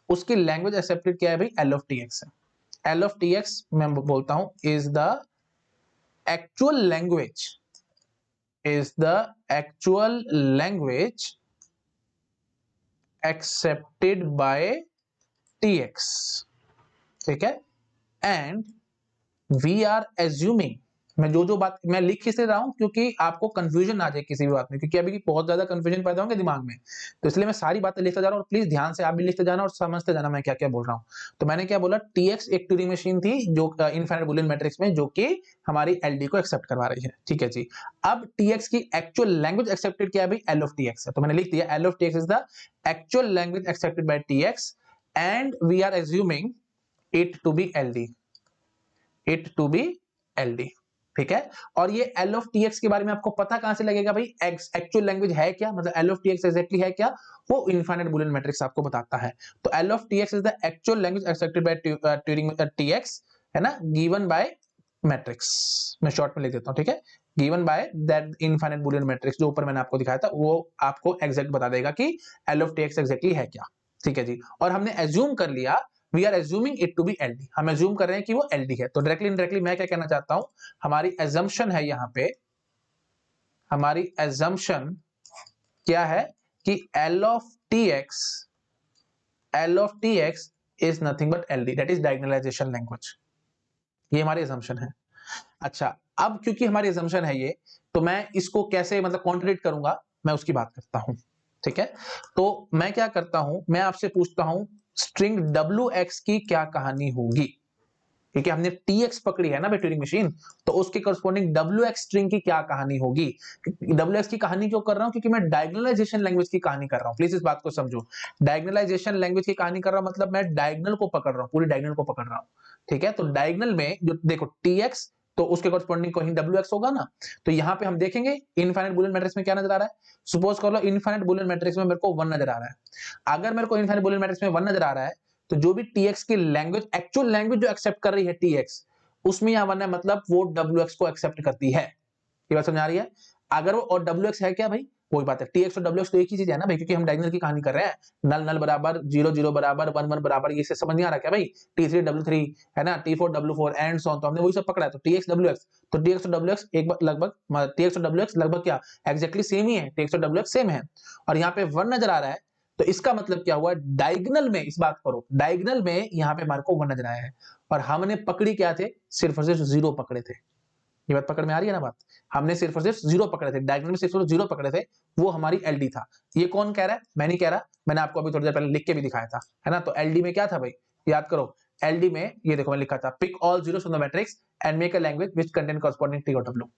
उसकी लैंग्वेज एक्सेप्टेड क्या है भाई, L ऑफ Tx है। L ऑफ Tx मैं बोलता हूँ is the actual language, is the actual language accepted by Tx, ठीक है। एंड वी आर एज्यूमिंग, मैं जो जो बात मैं लिख इसलिए रहा हूं क्योंकि आपको कंफ्यूजन ना आ जाए किसी भी बात में, क्योंकि अभी बहुत ज्यादा कंफ्यूजन पैदा होंगे दिमाग में, तो इसलिए मैं सारी बातें लिखता जा रहा हूं। और प्लीज ध्यान से आप भी लिखते जाना और समझते जाना मैं क्या क्या बोल रहा हूं। तो मैंने क्या बोला, Tx एक ट्यूरिंग मशीन थी जो इनफाइनाइट बूलियन मैट्रिक्स में जो कि हमारी एलडी को एक्सेप्ट करवा रही है, ठीक है जी। अब Tx की एक्चुअल लैंग्वेज एक्सेप्टेड क्या है भाई, L ऑफ Tx है, तो मैंने लिख दिया L of Tx is the actual language accepted by Tx and we are assuming it to be LD, it to be LD, ठीक है। और ये L ऑफ Tx के बारे में आपको पता कहां से लगेगा भाई, एक्चुअल लैंग्वेज है क्या, मतलब L ऑफ Tx एग्जैक्टली है क्या, वो इनफाइनाइट बूलियन मैट्रिक्स आपको बताता है। तो L of Tx is the actual language accepted by Turing Tx, है ना, गिवन बाय मैट्रिक्स, मैं शॉर्ट में लिख देता हूं, ठीक है, given by that infinite boolean matrix जो ऊपर मैंने आपको दिखाया था वो आपको एग्जैक्ट बता देगा कि L ऑफ Tx एग्जैक्टली है क्या, ठीक है जी। और हमने एज्यूम कर लिया, we are assuming it to be LD, हम एज्यूम कर रहे हैं कि वो LD है। तो डायरेक्टली इनडायरेक्टली मैं क्या कहना चाहता हूं, हमारी एजम्पशन है यहाँ पे, हमारी एजम्पशन क्या है कि L of Tx, L of Tx is nothing but LD, that is diagonalization language, ये हमारी एजम्पशन है। अच्छा अब क्योंकि हमारी एजम्पशन है ये, तो मैं इसको कैसे मतलब कॉन्ट्रडिक्ट करूंगा, मैं उसकी बात करता हूं, ठीक है। तो मैं क्या करता हूं, मैं आपसे पूछता हूं स्ट्रिंग WX की क्या कहानी होगी, क्योंकि हमने TX पकड़ी है ना ट्यूरिंग मशीन, तो उसके करस्पॉन्डिंग WX स्ट्रिंग की क्या कहानी होगी। WX की कहानी क्यों कर रहा हूं, क्योंकि मैं डायगोनलाइजेशन लैंग्वेज की कहानी कर रहा हूं, प्लीज इस बात को समझो। डायगोनलाइजेशन लैंग्वेज की कहानी कर रहा हूं मतलब मैं डायगोनल को पकड़ रहा हूं, पूरी डायगोनल को पकड़ रहा हूं, ठीक है। तो डायगोनल में जो देखो TX, तो उसके करस्पॉन्डिंग कहीं WX होगा ना, तो यहां पे हम देखेंगे इनफाइनाइट बूलियन मैट्रिक्स में क्या नजर आ रहा है। सपोज कर लो इनफाइनाइट बूलियन मैट्रिक्स में मेरे को 1 नजर आ रहा है, अगर मेरे को इनफाइनाइट बूलियन मैट्रिक्स में 1 नजर आ रहा है तो जो भी टीएक्स की लैंग्वेज, एक्चुअल लैंग्वेज जो एक्सेप्ट कर रही है टीएक्स, उसमें यहाँ वन है, मतलब वो डब्ल्यू को एक्सेप्ट करती है। ये बात समझ आ रही है? अगर वो, और डब्ल्यू है क्या भाई, वही बात है, टीएक्स और डब्ल्यू तो एक ही चीज है ना भाई, क्योंकि हम डायगोनल की कहानी कर रहे हैं। नल नल बराबर, जीरो जीरो बराबर, वन वन बराबर, ये समझ नहीं आ रहा क्या भाई? T3 W3 है ना, T4 W4 and so on, तो हमने वही सब पकड़ा है। तो टीएक्स डब्ल्यूएक्स, तो टीएक्स और डब्ल्यूएक्स एक लगभग, टीएक्स और डब्ल्यूएक्स लगभग क्या एक्जेक्टली सेम ही है, टीएक्स और डब्ल्यूएक्स सेम है। और यहाँ पे वन नजर आ रहा है, तो इसका मतलब क्या हुआ, डायगोनल में, इस बात करो, डायगोनल में यहाँ पे हमारे को वन नजर आया है, और हमने पकड़ी क्या थे, सिर्फ और सिर्फ जीरो पकड़े थे। ये बात पकड़ में आ रही है ना बात? हमने सिर्फ और सिर्फ जीरो पकड़े थे, डायगोनल में सिर्फ और जीरो पकड़े थे, वो हमारी एलडी था। ये कौन कह रहा है? मैं नहीं कह रहा, मैंने आपको अभी थोड़ी देर पहले लिख के भी दिखाया था, है ना। तो एलडी में क्या था भाई, याद करो, एलडी में ये देखो मैं लिखा था, pick all zeros from the matrix and make a language which contain corresponding T और डब्ल्यू।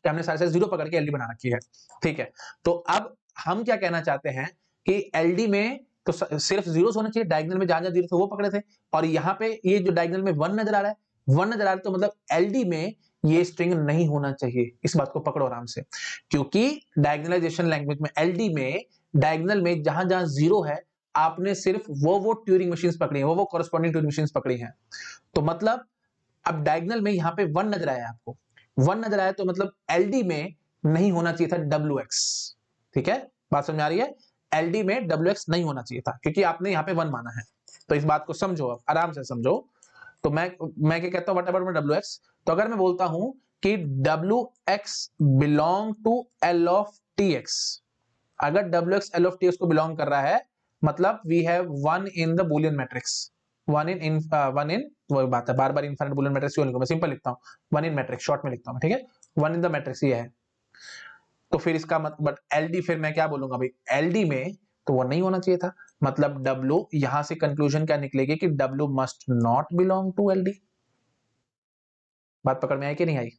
हमने सारे से जीरो पकड़ के एलडी बना रखी है, ठीक है। तो अब हम क्या कहना चाहते हैं कि एलडी में तो सिर्फ जीरोस होने चाहिए, डायगोनल में जहां जहां जीरो थे वो पकड़े थे, और यहाँ पे ये जो डायगोनल में वन नजर आ रहा है, वन नजर आ रहा है, तो मतलब एलडी में ये स्ट्रिंग नहीं होना चाहिए। इस बात को पकड़ो आराम से, क्योंकि डायगोनलाइजेशन लैंग्वेज में, एलडी में, डायगोनल में जहां जहां जीरो है, आपने सिर्फ वो ट्यूरिंग मशीन्स पकड़ी हैं, वो कॉरस्पॉन्डिंग ट्यूरिंग मशीन्स पकड़ी हैं। तो मतलब अब डायगोनल में यहाँ पे वन नजर आया आपको, वन नजर आया, तो मतलब एलडी में नहीं होना चाहिए था डब्ल्यू एक्स। ठीक है, बात समझ आ रही है? एलडी में डब्ल्यू एक्स नहीं होना चाहिए था, क्योंकि आपने यहाँ पे वन माना है। तो इस बात को समझो, अब आराम से समझो। तो मैं क्या कहता हूं, व्हाट अबाउट डब्ल्यू एक्स, तो अगर मैं बोलता हूं कि W X belong to L of T X, अगर W X L of T X को बिलोंग कर रहा है, मतलब we have one in the Boolean matrix, one in वो बात है, बार बार इनफाइनाइट बुलियन मैट्रिक्स क्यों लिखूं, मैं सिंपल लिखता हूं, वन इन मैट्रिक्स, शॉर्ट में लिखता हूं, ठीक है, वन इन द मैट्रिक्स ये है। तो फिर इसका मतलब, बट एलडी, फिर मैं क्या बोलूंगा भाई, एलडी में तो वो नहीं होना चाहिए था, मतलब डब्ल्यू, यहां से कंक्लूजन क्या निकलेगी कि W must not belong to LD. बात पकड़ में आई कि नहीं आई?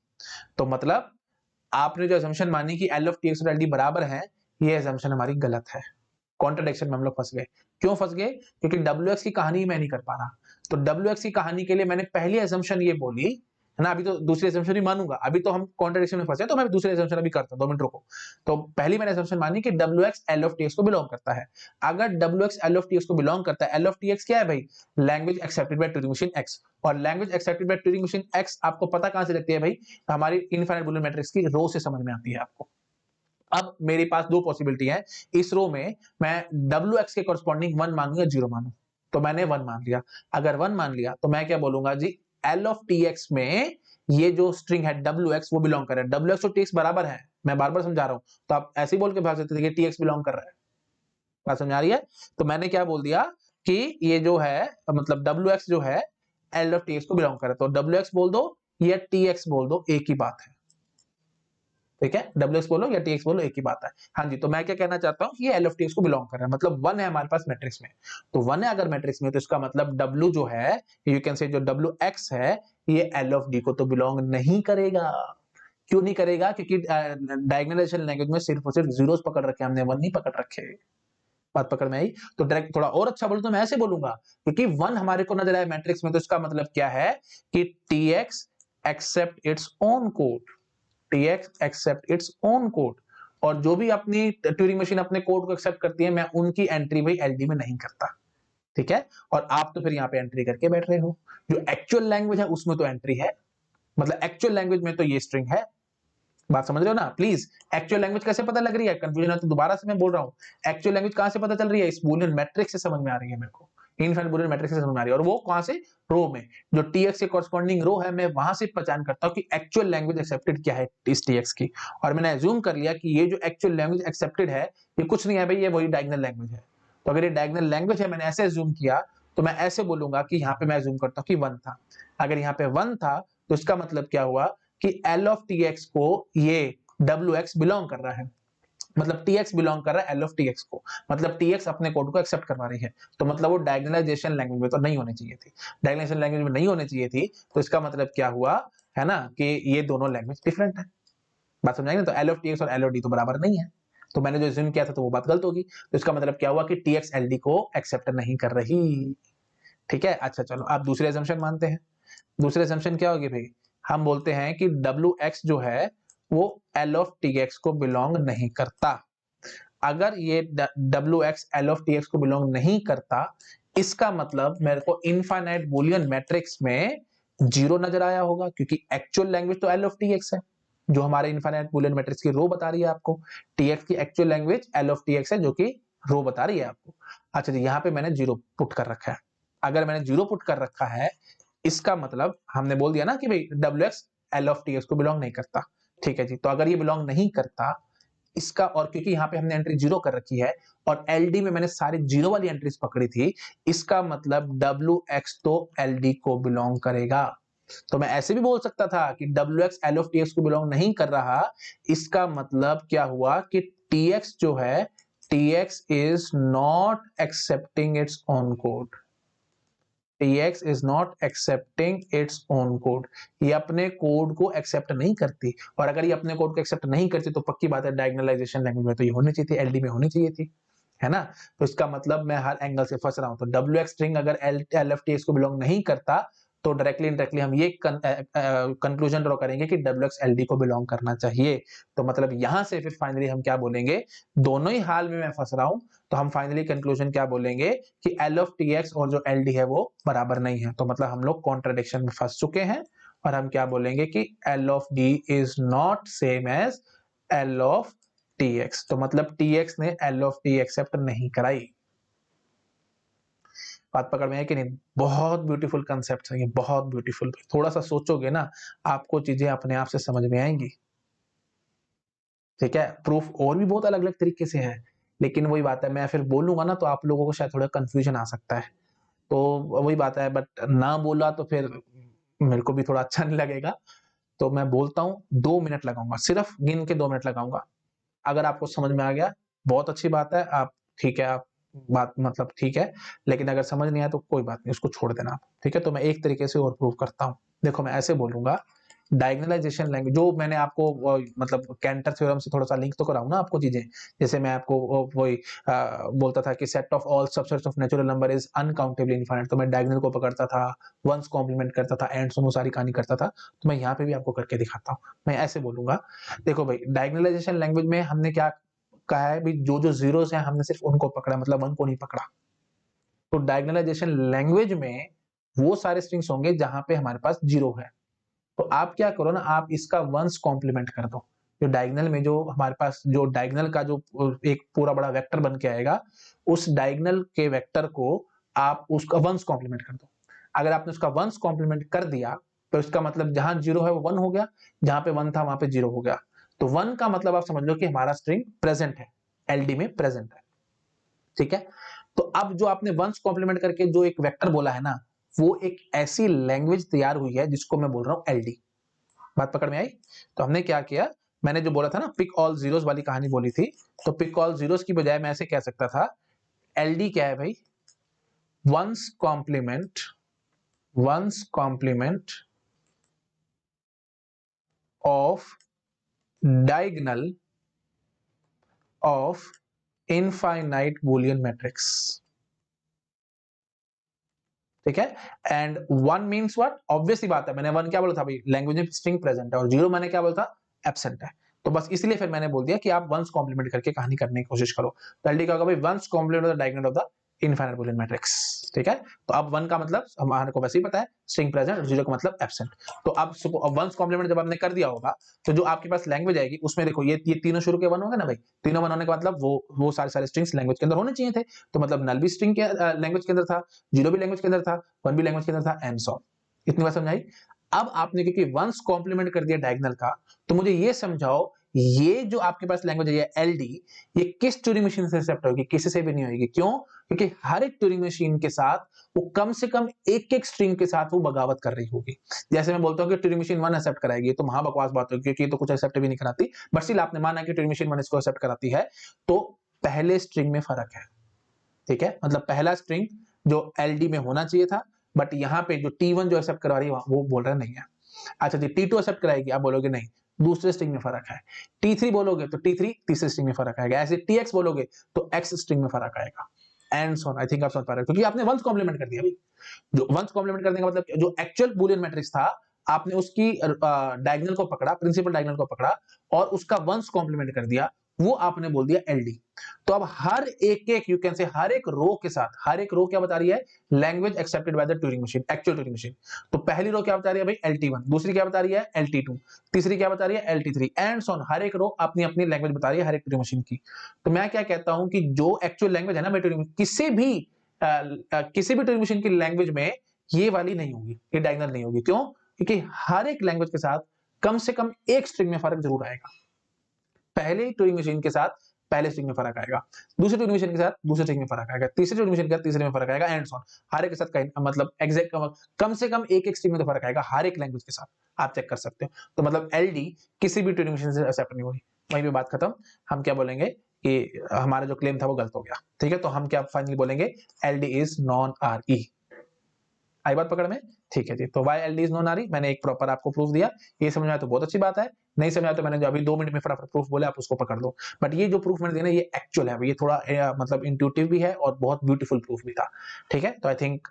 तो मतलब आपने जो असम्पशन मानी कि एल ऑफ टी एक्स और एलडी बराबर है, ये असम्पशन हमारी गलत है, कॉन्ट्रडिक्शन में हम लोग फंस गए। क्यों फंस गए? क्योंकि डब्ल्यू एक्स की कहानी मैं नहीं कर पा रहा। तो डब्ल्यू एक्स की कहानी के लिए मैंने पहली असम्पशन ये बोली है ना, अभी तो दूसरी असम्पशन भी मानूंगा, अभी तो हम कॉन्ट्रडिक्शन में फंसे, तो मैं दूसरी असम्पशन अभी करता हूं, 2 मिनट रुको। तो पहली मैंने असम्पशन मानी कि W X L of T X को बिलोंग करता है। अगर W X L of T X को बिलोंग करता है, एल ऑफ टी एक्स क्या है भाई, language accepted by Turing machine X, और language accepted by Turing machine X आपको पता कहां से लगती है भाई, हमारी इनफाइनाइट बुलियन मैट्रिक्स की रो से समझ में आती है आपको। अब मेरे पास दो पॉसिबिलिटी है, इस रो में मैं डब्ल्यू एक्स के कॉरस्पॉन्डिंग वन मानू या जीरो मानू। तो मैंने वन मान लिया, अगर वन मान लिया तो मैं क्या बोलूंगा जी, एल ऑफ टी एक्स में ये जो स्ट्रिंग है डब्ल्यू एक्स वो बिलोंग कर रहा है, डब्ल्यू एक्स और टी एक्स बराबर है, मैं बार बार समझा रहा हूं, तो आप ऐसे ही बोल के भाग सकते थे कि टी एक्स बिलोंग कर रहा है। बात समझ आ रही है? तो मैंने क्या बोल दिया कि ये जो है, मतलब डब्ल्यू एक्स जो है एल ऑफ टी एक्स को बिलोंग कर रहा है, तो डब्ल्यू एक्स बोल दो या टी एक्स बोल दो, एक ही बात है। ठीक है, डब्ल्यू एक्स बोलो या टी एक्स बोलो, एक ही बात है। हाँ जी, तो मैं क्या कहना चाहता हूँ, ये एल ऑफ टी एक्स को बिलोंग कर रहा है, मतलब वन है हमारे पास मैट्रिक्स में, तो वन है अगर मैट्रिक्स में, तो इसका मतलब डब्ल्यू जो है, यू कैन से जो डब्ल्यू एक्स है, ये एल ऑफ डी को तो बिलोंग नहीं करेगा। क्यों नहीं करेगा? क्योंकि डायगोनलाइजेशन लैंग्वेज में सिर्फ और सिर्फ जीरोस पकड़ रखे, हमने वन नहीं पकड़ रखे। बात पकड़ में आई? तो डायरेक्ट थोड़ा और अच्छा बोलूं तो मैं ऐसे बोलूंगा, क्योंकि वन हमारे को नजर आया मैट्रिक्स में, तो इसका मतलब क्या है कि T X accept its own code, TX accept its own code, और जो भी अपनी ट्यूरिंग मशीन अपने कोड को एक्सेप्ट करती है, मैं उनकी एंट्री भाई एलडी में नहीं करता। ठीक है, और आप तो फिर यहाँ पे एंट्री करके बैठ रहे हो, जो एक्चुअल लैंग्वेज है उसमें तो एंट्री है, मतलब एक्चुअल लैंग्वेज में तो ये स्ट्रिंग है। बात समझ रहे हो ना? प्लीज, एक्चुअल लैंग्वेज कैसे पता लग रही है, कंफ्यूजन है तो दोबारा से मैं बोल रहा हूं, एक्चुअल लैंग्वेज कहां से पता चल रही है, इस बूलियन मैट्रिक्स से समझ में आ रही है मेरे को, इनफाइनाइट बुलियन मैट्रिक्स से समझ में आ रही है, और वो कहां से, रो में, जो टीएक्स के कॉरस्पॉन्डिंग रो है, मैं वहां से पहचान करता हूं कि एक्चुअल लैंग्वेज एक्सेप्टेड क्या है इस टीएक्स की, और मैंने अज्यूम कर लिया कि ये जो एक्चुअल लैंग्वेज एक्सेप्टेड है, ये कुछ नहीं है भाई, ये वही डायगोनल लैंग्वेज है। तो अगर ये डायगोनल लैंग्वेज है, मैंने ऐसे अज्यूम किया, तो मैं ऐसे बोलूंगा कि यहाँ पे मैं अज्यूम करता हूँ कि वन था। अगर यहाँ पे वन था, तो इसका मतलब क्या हुआ कि एल ऑफ टी एक्स को ये डब्ल्यू एक्स बिलोंग कर रहा है, मतलब टीएक्स बिलोंग कर रहा है एल ऑफ टीएक्स को, मतलब टीएक्स अपने कोड को एक्सेप्ट करवा रही है, तो मतलब वो डायगोनलाइजेशन लैंग्वेज में तो नहीं होनी चाहिए थी, डायगोनलाइजेशन लैंग्वेज में नहीं होनी चाहिए थी, तो इसका मतलब क्या हुआ है ना, कि ये दोनों लैंग्वेज डिफरेंट है। बात समझाएंगे? तो एल ऑफ टीएक्स और एल ऑफ डी तो बराबर नहीं है, तो मैंने जो अज्यूम किया था तो वो बात गलत होगी, तो इसका मतलब क्या हुआ कि टीएक्स एलडी को एक्सेप्ट नहीं कर रही। ठीक है, अच्छा चलो आप दूसरे असम्पशन मानते हैं। दूसरे असम्पशन क्या होगी भाई, हम बोलते हैं कि डब्ल्यू एक्स जो है वो एल ऑफ टी एक्स को बिलोंग नहीं करता। अगर ये W X L of T X को बिलोंग नहीं करता, इसका मतलब मेरे को इनफाइनाइट बूलियन मैट्रिक्स में 0 नजर आया होगा, क्योंकि एक्चुअल लैंग्वेज तो एल ऑफ टी एक्स है, जो हमारे इनफाइनाइट बूलियन मैट्रिक्स की रो बता रही है आपको। टी एक्स की actual language L of T x है, जो कि रो बता रही है आपको। अच्छा जी, यहाँ पे मैंने 0 पुट कर रखा है। अगर मैंने 0 पुट कर रखा है, इसका मतलब हमने बोल दिया ना कि भाई W X L of T X को बिलोंग नहीं करता। ठीक है जी, तो अगर ये बिलोंग नहीं करता इसका, और क्योंकि यहाँ पे हमने एंट्री 0 कर रखी है और एलडी में मैंने सारी 0 वाली एंट्रीज पकड़ी थी, इसका मतलब डब्ल्यू एक्स तो एलडी को बिलोंग करेगा। तो मैं ऐसे भी बोल सकता था कि W X L of T X को बिलोंग नहीं कर रहा, इसका मतलब क्या हुआ कि टी एक्स जो है, T x is not accepting it's own code. TX is not accepting its own code। ये अपने कोड को एक्सेप्ट नहीं करती, और अगर ये अपने कोड को एक्सेप्ट नहीं करती तो पक्की बात है डायगोनलाइजेशन लैंग्वेज में तो ये होनी चाहिए थी, एलडी में होनी चाहिए थी, है ना। तो इसका मतलब मैं हर एंगल से फंस रहा हूं। तो डब्ल्यू एक्स स्ट्रिंग अगर एल एफ टी एक्स को बिलोंग नहीं करता, तो डायरेक्टली इनडायरेक्टली हम ये कंक्लूजन ड्रॉ करेंगे कि डब्ल्यू एक्स एल डी को बिलोंग करना चाहिए। तो मतलब यहां से फिर फाइनली हम क्या बोलेंगे, दोनों ही हाल में मैं फंस रहा हूं, तो हम फाइनली कंक्लूजन क्या बोलेंगे कि एल ऑफ टी एक्स और जो एल डी है वो बराबर नहीं है। तो मतलब हम लोग कॉन्ट्रडिक्शन में फंस चुके हैं, और हम क्या बोलेंगे कि L of D is not same as L of T X. तो मतलब टी एक्स ने एल ऑफ टी एक्सेप्ट नहीं कराई। बात पकड़ में है कि नहीं? बहुत ब्यूटीफुल कंसेप्ट है ये, बहुत ब्यूटीफुल। थोड़ा सा सोचोगे ना, आपको चीजें अपने आप से समझ में आएंगी। ठीक है, प्रूफ और भी बहुत अलग अलग तरीके से है, लेकिन वही बात है, मैं फिर बोलूंगा ना तो आप लोगों को शायद थोड़ा कंफ्यूजन आ सकता है। तो वही बात है, बट ना बोला तो फिर मेरे को भी थोड़ा अच्छा नहीं लगेगा। तो मैं बोलता हूँ 2 मिनट लगाऊंगा, सिर्फ गिन के 2 मिनट लगाऊंगा। अगर आपको समझ में आ गया बहुत अच्छी बात है, आप ठीक है, आप बात मतलब ठीक है, लेकिन अगर समझ नहीं आया तो कोई बात नहीं, उसको छोड़ देना आप। ठीक है, तो मैं एक तरीके से और प्रूव करता हूँ। देखो मैं ऐसे बोलूंगा, डायगोनलाइजेशन लैंग्वेज जो मैंने आपको मतलब कैंटर थ्योरम से थोड़ा सा लिंक तो कराऊं ना आपको चीजें। जैसे मैं आपको वही बोलता था कि set of all subsets of natural number is uncountably infinite, तो मैं डायगोनल को पकड़ता था, वंस कॉम्प्लीमेंट करता था, एंड सुनो सारी कहानी करता था। तो मैं यहाँ पे भी आपको करके दिखाता हूँ। मैं ऐसे बोलूंगा, देखो भाई डायगोनलाइजेशन लैंग्वेज में हमने क्या कहा है भी, जो जो जीरोस हैं हमने सिर्फ उनको पकड़ा, मतलब वन को नहीं पकड़ा। तो डायगोनलाइजेशन लैंग्वेज में वो सारे स्ट्रिंग्स होंगे जहां पे हमारे पास जीरो है। तो आप क्या करो ना, आप इसका वंस कॉम्प्लीमेंट कर दो। जो डायगोनल में जो हमारे पास जो डायगोनल का जो एक पूरा बड़ा वेक्टर बन के आएगा, उस डायगोनल के वेक्टर को आप उसका वंस कॉम्प्लीमेंट कर दो। अगर आपने उसका वंस कॉम्प्लीमेंट कर दिया, तो इसका मतलब जहां जीरो है वो वन हो गया, जहां पे वन था वहां पे जीरो हो गया। तो वन का मतलब आप समझ लो कि हमारा स्ट्रिंग प्रेजेंट है, एलडी में प्रेजेंट है। ठीक है, तो अब जो आपने वंस कॉम्प्लीमेंट करके जो एक वेक्टर बोला है ना, वो एक ऐसी लैंग्वेज तैयार हुई है जिसको मैं बोल रहा हूं एलडी। बात पकड़ में आई? तो हमने क्या किया, मैंने जो बोला था ना पिक ऑल जीरोस वाली कहानी बोली थी, तो पिक ऑल जीरोस की बजाय मैं ऐसे कह सकता था, एलडी क्या है भाई, ones complement, ones complement of diagonal of infinite boolean matrix. ठीक है, and one means what, obviously बात है, मैंने वन क्या बोला था भाई, लैंग्वेज में स्ट्रिंग प्रेजेंट है, और जीरो मैंने क्या बोला था, एब्सेंट है। तो बस इसलिए फिर मैंने बोल दिया कि आप वंस कॉम्प्लीमेंट करके कहानी करने की कोशिश करो। तो एलडी क्या होगा भाई, ones complement of the diagonal of the infinite boolean matrix. ठीक है, तो अब वन का मतलब हमारे को वैसे ही पता है, स्ट्रिंग प्रेजेंट, और जीरो का मतलब एब्सेंट। तो अब वंस कॉम्प्लीमेंट जब आपने कर दिया होगा, तो जो आपके पास लैंग्वेज आएगी उसमें देखो ये तीनों शुरू के वन होंगे ना भाई, तीनों वन होने का मतलब वो सारे सारे स्ट्रिंग्स लैंग्वेज के अंदर होने चाहिए थे। तो मतलब नल भी स्ट्रिंग के लैंग्वेज के अंदर था, जीरो भी लैंग्वेज के अंदर था, वन भी लैंग्वेज के अंदर था, एंड सो। इतनी बात समझ आई? अब आपने क्योंकि वंस कॉम्प्लीमेंट कर दिया डायगोनल का, तो मुझे ये समझाओ, ये जो आपके पास लैंग्वेज है एलडी, ये किस ट्यूरिंग मशीन से एक्सेप्ट होगी? किसी से भी नहीं होगी। क्यों? क्योंकि हर एक ट्यूरिंग मशीन के साथ वो कम से कम एक एक स्ट्रिंग के साथ वो बगावत कर रही होगी। जैसे मैं बोलता हूँ कि ट्यूरिंग मशीन 1 एक्सेप्ट कराएगी, तो महाबकवास बात होगी, क्योंकि ये तो कुछ एक्सेप्ट भी नहीं कराती, बट स्टिल आपने माना कि ट्यूरिंग मशीन 1 इसको एक्सेप्ट कराती है, तो पहले स्ट्रिंग में फर्क है। ठीक है, मतलब पहला स्ट्रिंग जो एलडी में होना चाहिए था, बट यहाँ पे जो T1 जो एक्सेप्ट करवा रही है वो बोल रहा नहीं है। अच्छा जी, T2 एक्सेप्ट कराएगी, आप बोलोगे नहीं, दूसरे स्ट्रिंग में फर्क है। T3 बोलोगे तो T3 तीसरे स्ट्रिंग में फर्क आएगा। ऐसे TX बोलोगे तो X स्ट्रिंग में फर्क आएगा, and so on. I think आप समझ पा रहे हो, क्योंकि आपने वंस कॉम्प्लीमेंट कर दिया भाई। जो वंस कॉम्प्लीमेंट करने का मतलब जो एक्चुअल बूलियन मैट्रिक्स था, आपने उसकी डायगोनल को पकड़ा, प्रिंसिपल डायगोनल को पकड़ा, और उसका वंस कॉम्प्लीमेंट कर दिया, वो आपने बोल दिया एलडी। तो अब हर एक यू कैन से हर एक रो के साथ, हर एक रो क्या बता रही है, language accepted by the Turing machine, actual Turing machine. तो पहली रो क्या बता रही है भाई, LT1, दूसरी क्या बता रही है, LT2, तीसरी क्या बता रही है, LT3 एंड सो ऑन। हर एक रो अपनी अपनी लैंग्वेज बता रही है हर एक ट्यूरिंग मशीन की। तो मैं क्या कहता हूं कि जो एक्चुअल लैंग्वेज है ना मेरी ट्यूरिंग, किसी भी ट्यूरिंग मशीन की लैंग्वेज में ये वाली नहीं होगी, ये डायगोनल नहीं होगी। क्यों? क्योंकि हर एक लैंग्वेज के साथ कम से कम एक स्ट्रिंग में फर्क जरूर आएगा। पहले ट्यूरिंग मशीन के साथ पहले स्ट्रिंग में फर्क आएगा, दूसरे ट्यूरिंग मशीन के साथ दूसरे स्ट्रिंग में फर्क आएगा, तीसरे ट्यूरिंग मशीन के साथ तीसरे में फर्क आएगा एंड सो ऑन। हर एक के साथ मतलब एग्जैक्ट कम से कम एक स्ट्रिंग में तो फर्क आएगा हर एक लैंग्वेज के साथ, आप चेक कर सकते हो। तो मतलब LD किसी भी ट्यूरिंग मशीन से एक्सेप्ट नहीं होगी। वहीं पे बात खत्म। हम क्या बोलेंगे कि हमारा जो क्लेम था वो गलत हो गया, ठीक है। तो हम क्या फाइनली बोलेंगे, LD इज नॉन RE। आई बात पकड़ में? ठीक है जी। तो why LD is non RE, मैंने एक प्रॉपर आपको प्रूफ दिया। ये समझ में आया तो बहुत अच्छी बात है, नहीं समझ आया तो मैंने जो अभी 2 मिनट में फटाफट प्रूफ बोला आप उसको पकड़ लो। बट ये जो प्रूफ मैंने दिया ना ये एक्चुअल है, ये थोड़ा मतलब इंट्यूटिव भी है और बहुत ब्यूटीफुल प्रूफ भी था, ठीक है। तो आई थिंक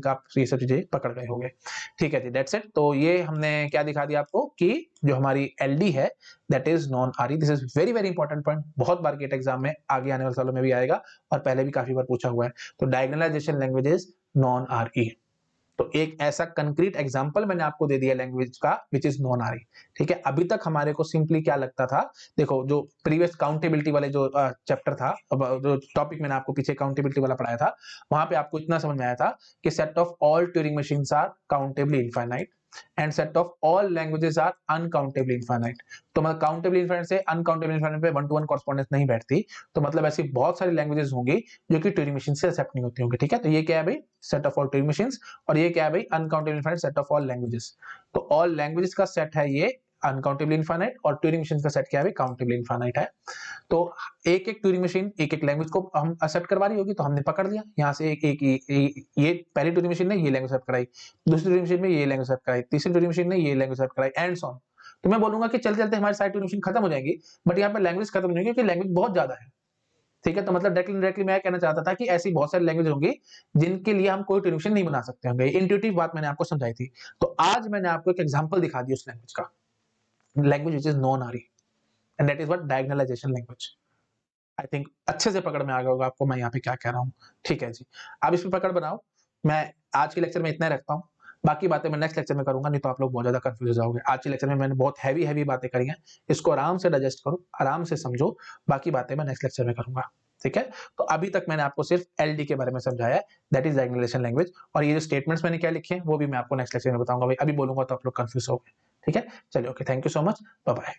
आप ये सब चीजें पकड़ गए होंगे, ठीक है जी। That's it. तो ये हमने क्या दिखा दिया आपको कि जो हमारी LD है that is non RE। This is very very important point, बहुत बार गेट एग्जाम में आगे आने वाले सालों में भी आएगा और पहले भी काफी बार पूछा हुआ है। तो डायगोनलाइजेशन लैंग्वेज इज नॉन RE। तो एक ऐसा कंक्रीट एग्जांपल मैंने आपको दे दिया लैंग्वेज का विच इज नॉन RE, ठीक है। अभी तक हमारे को सिंपली क्या लगता था, देखो जो प्रीवियस काउंटेबिलिटी वाले जो चैप्टर था, जो टॉपिक मैंने आपको पीछे काउंटेबिलिटी वाला पढ़ाया था, वहां पे आपको इतना समझ में आया था कि set of all Turing machines are countably infinite and set of all languages are uncountably infinite. तो मतलब काउंटेबली इनफाइनाइट से अनकाउंटेबली इनफाइनाइट पे 1-to-1 कॉरेस्पॉन्डेंस नहीं बैठती। तो मतलब ऐसी बहुत सारी लैंग्वेजेस होंगी जो कि ट्यूरिंग मशीन से एक्सेप्ट नहीं होती होंगी, ठीक है। तो ये क्या है भाई, set of all Turing machines, और ये क्या है भाई, uncountable infinite set of all languages. तो ऑल लैंग्वेजेस का सेट है ये अनकाउंटेबल इनफाइनाइट, और ट्यूरिंग मशीन का सेट क्या है, काउंटेबल इनफाइनाइट है। तो एक एक ट्यूरिंग मशीन एक एक लैंग्वेज को हम एक्सेप्ट करवा रही होगी, तो हमने पकड़ लिया यहाँ से एक एक ये पहली ट्यूरिंग मशीन ने ये लैंग्वेज एक्सेप्ट कराई, दूसरी ट्यूरिंग मशीन में ये लैंग्वेज एक्सेप्ट कराई, तीसरी ट्यूरिंग मशीन ने ये लैंग्वेज एक्सेप्ट कराई एंड सो ऑन। तो मैं बोलूंगा कि चलते चलते हमारी सारी ट्यूरिंग मशीन खत्म हो जाएंगी, बट यहाँ पे लैंग्वेज खत्म नहीं होगी क्योंकि लैंग्वेज बहुत ज्यादा है, ठीक है। तो मतलब डायरेक्टली मैं कहना चाहता था कि ऐसी बहुत सारी लैंग्वेज होंगी जिनके लिए हम कोई ट्यूरिंग मशीन नहीं बना सकते होंगे। इंट्यूटिव बात मैंने आपको समझाई थी। तो आज मैंने आपको एक एग्जांपल दिखा दिया उस लैंग्वेज का, language which is non RE and that is what diagonalization language. I think अच्छे से पकड़ में आ गया होगा आपको मैं यहाँ पे क्या कह रहा हूँ, ठीक है जी। अब इस पे पकड़ बनाओ। मैं आज के लेक्चर में इतना रखता हूँ, बाकी बातें मैं नेक्स्ट लेक्चर में करूंगा, नहीं तो आप लोग बहुत ज्यादा कंफ्यूज हो जाओगे। आज के लेक्चर में मैंने बहुत हैवी बातें करी हैं, इसको आराम से डाइजेस्ट करो, आराम से समझो, बाकी बातें मैं नेक्स्ट लेक्चर में करूंगा, ठीक है। तो अभी तक मैंने आपको सिर्फ LD के बारे में समझाया है, दैट इज डायगोनलाइजेशन लैंग्वेज, और ये जो स्टेटमेंट्स मैंने क्या लिखे हैं वो भी मैं आपको नेक्स्ट लेक्चर में बताऊंगा। भाई अभी बोलूंगा तो आप लोग कंफ्यूज हो गए, ठीक है। चलिए okay, thank you so much, bye bye.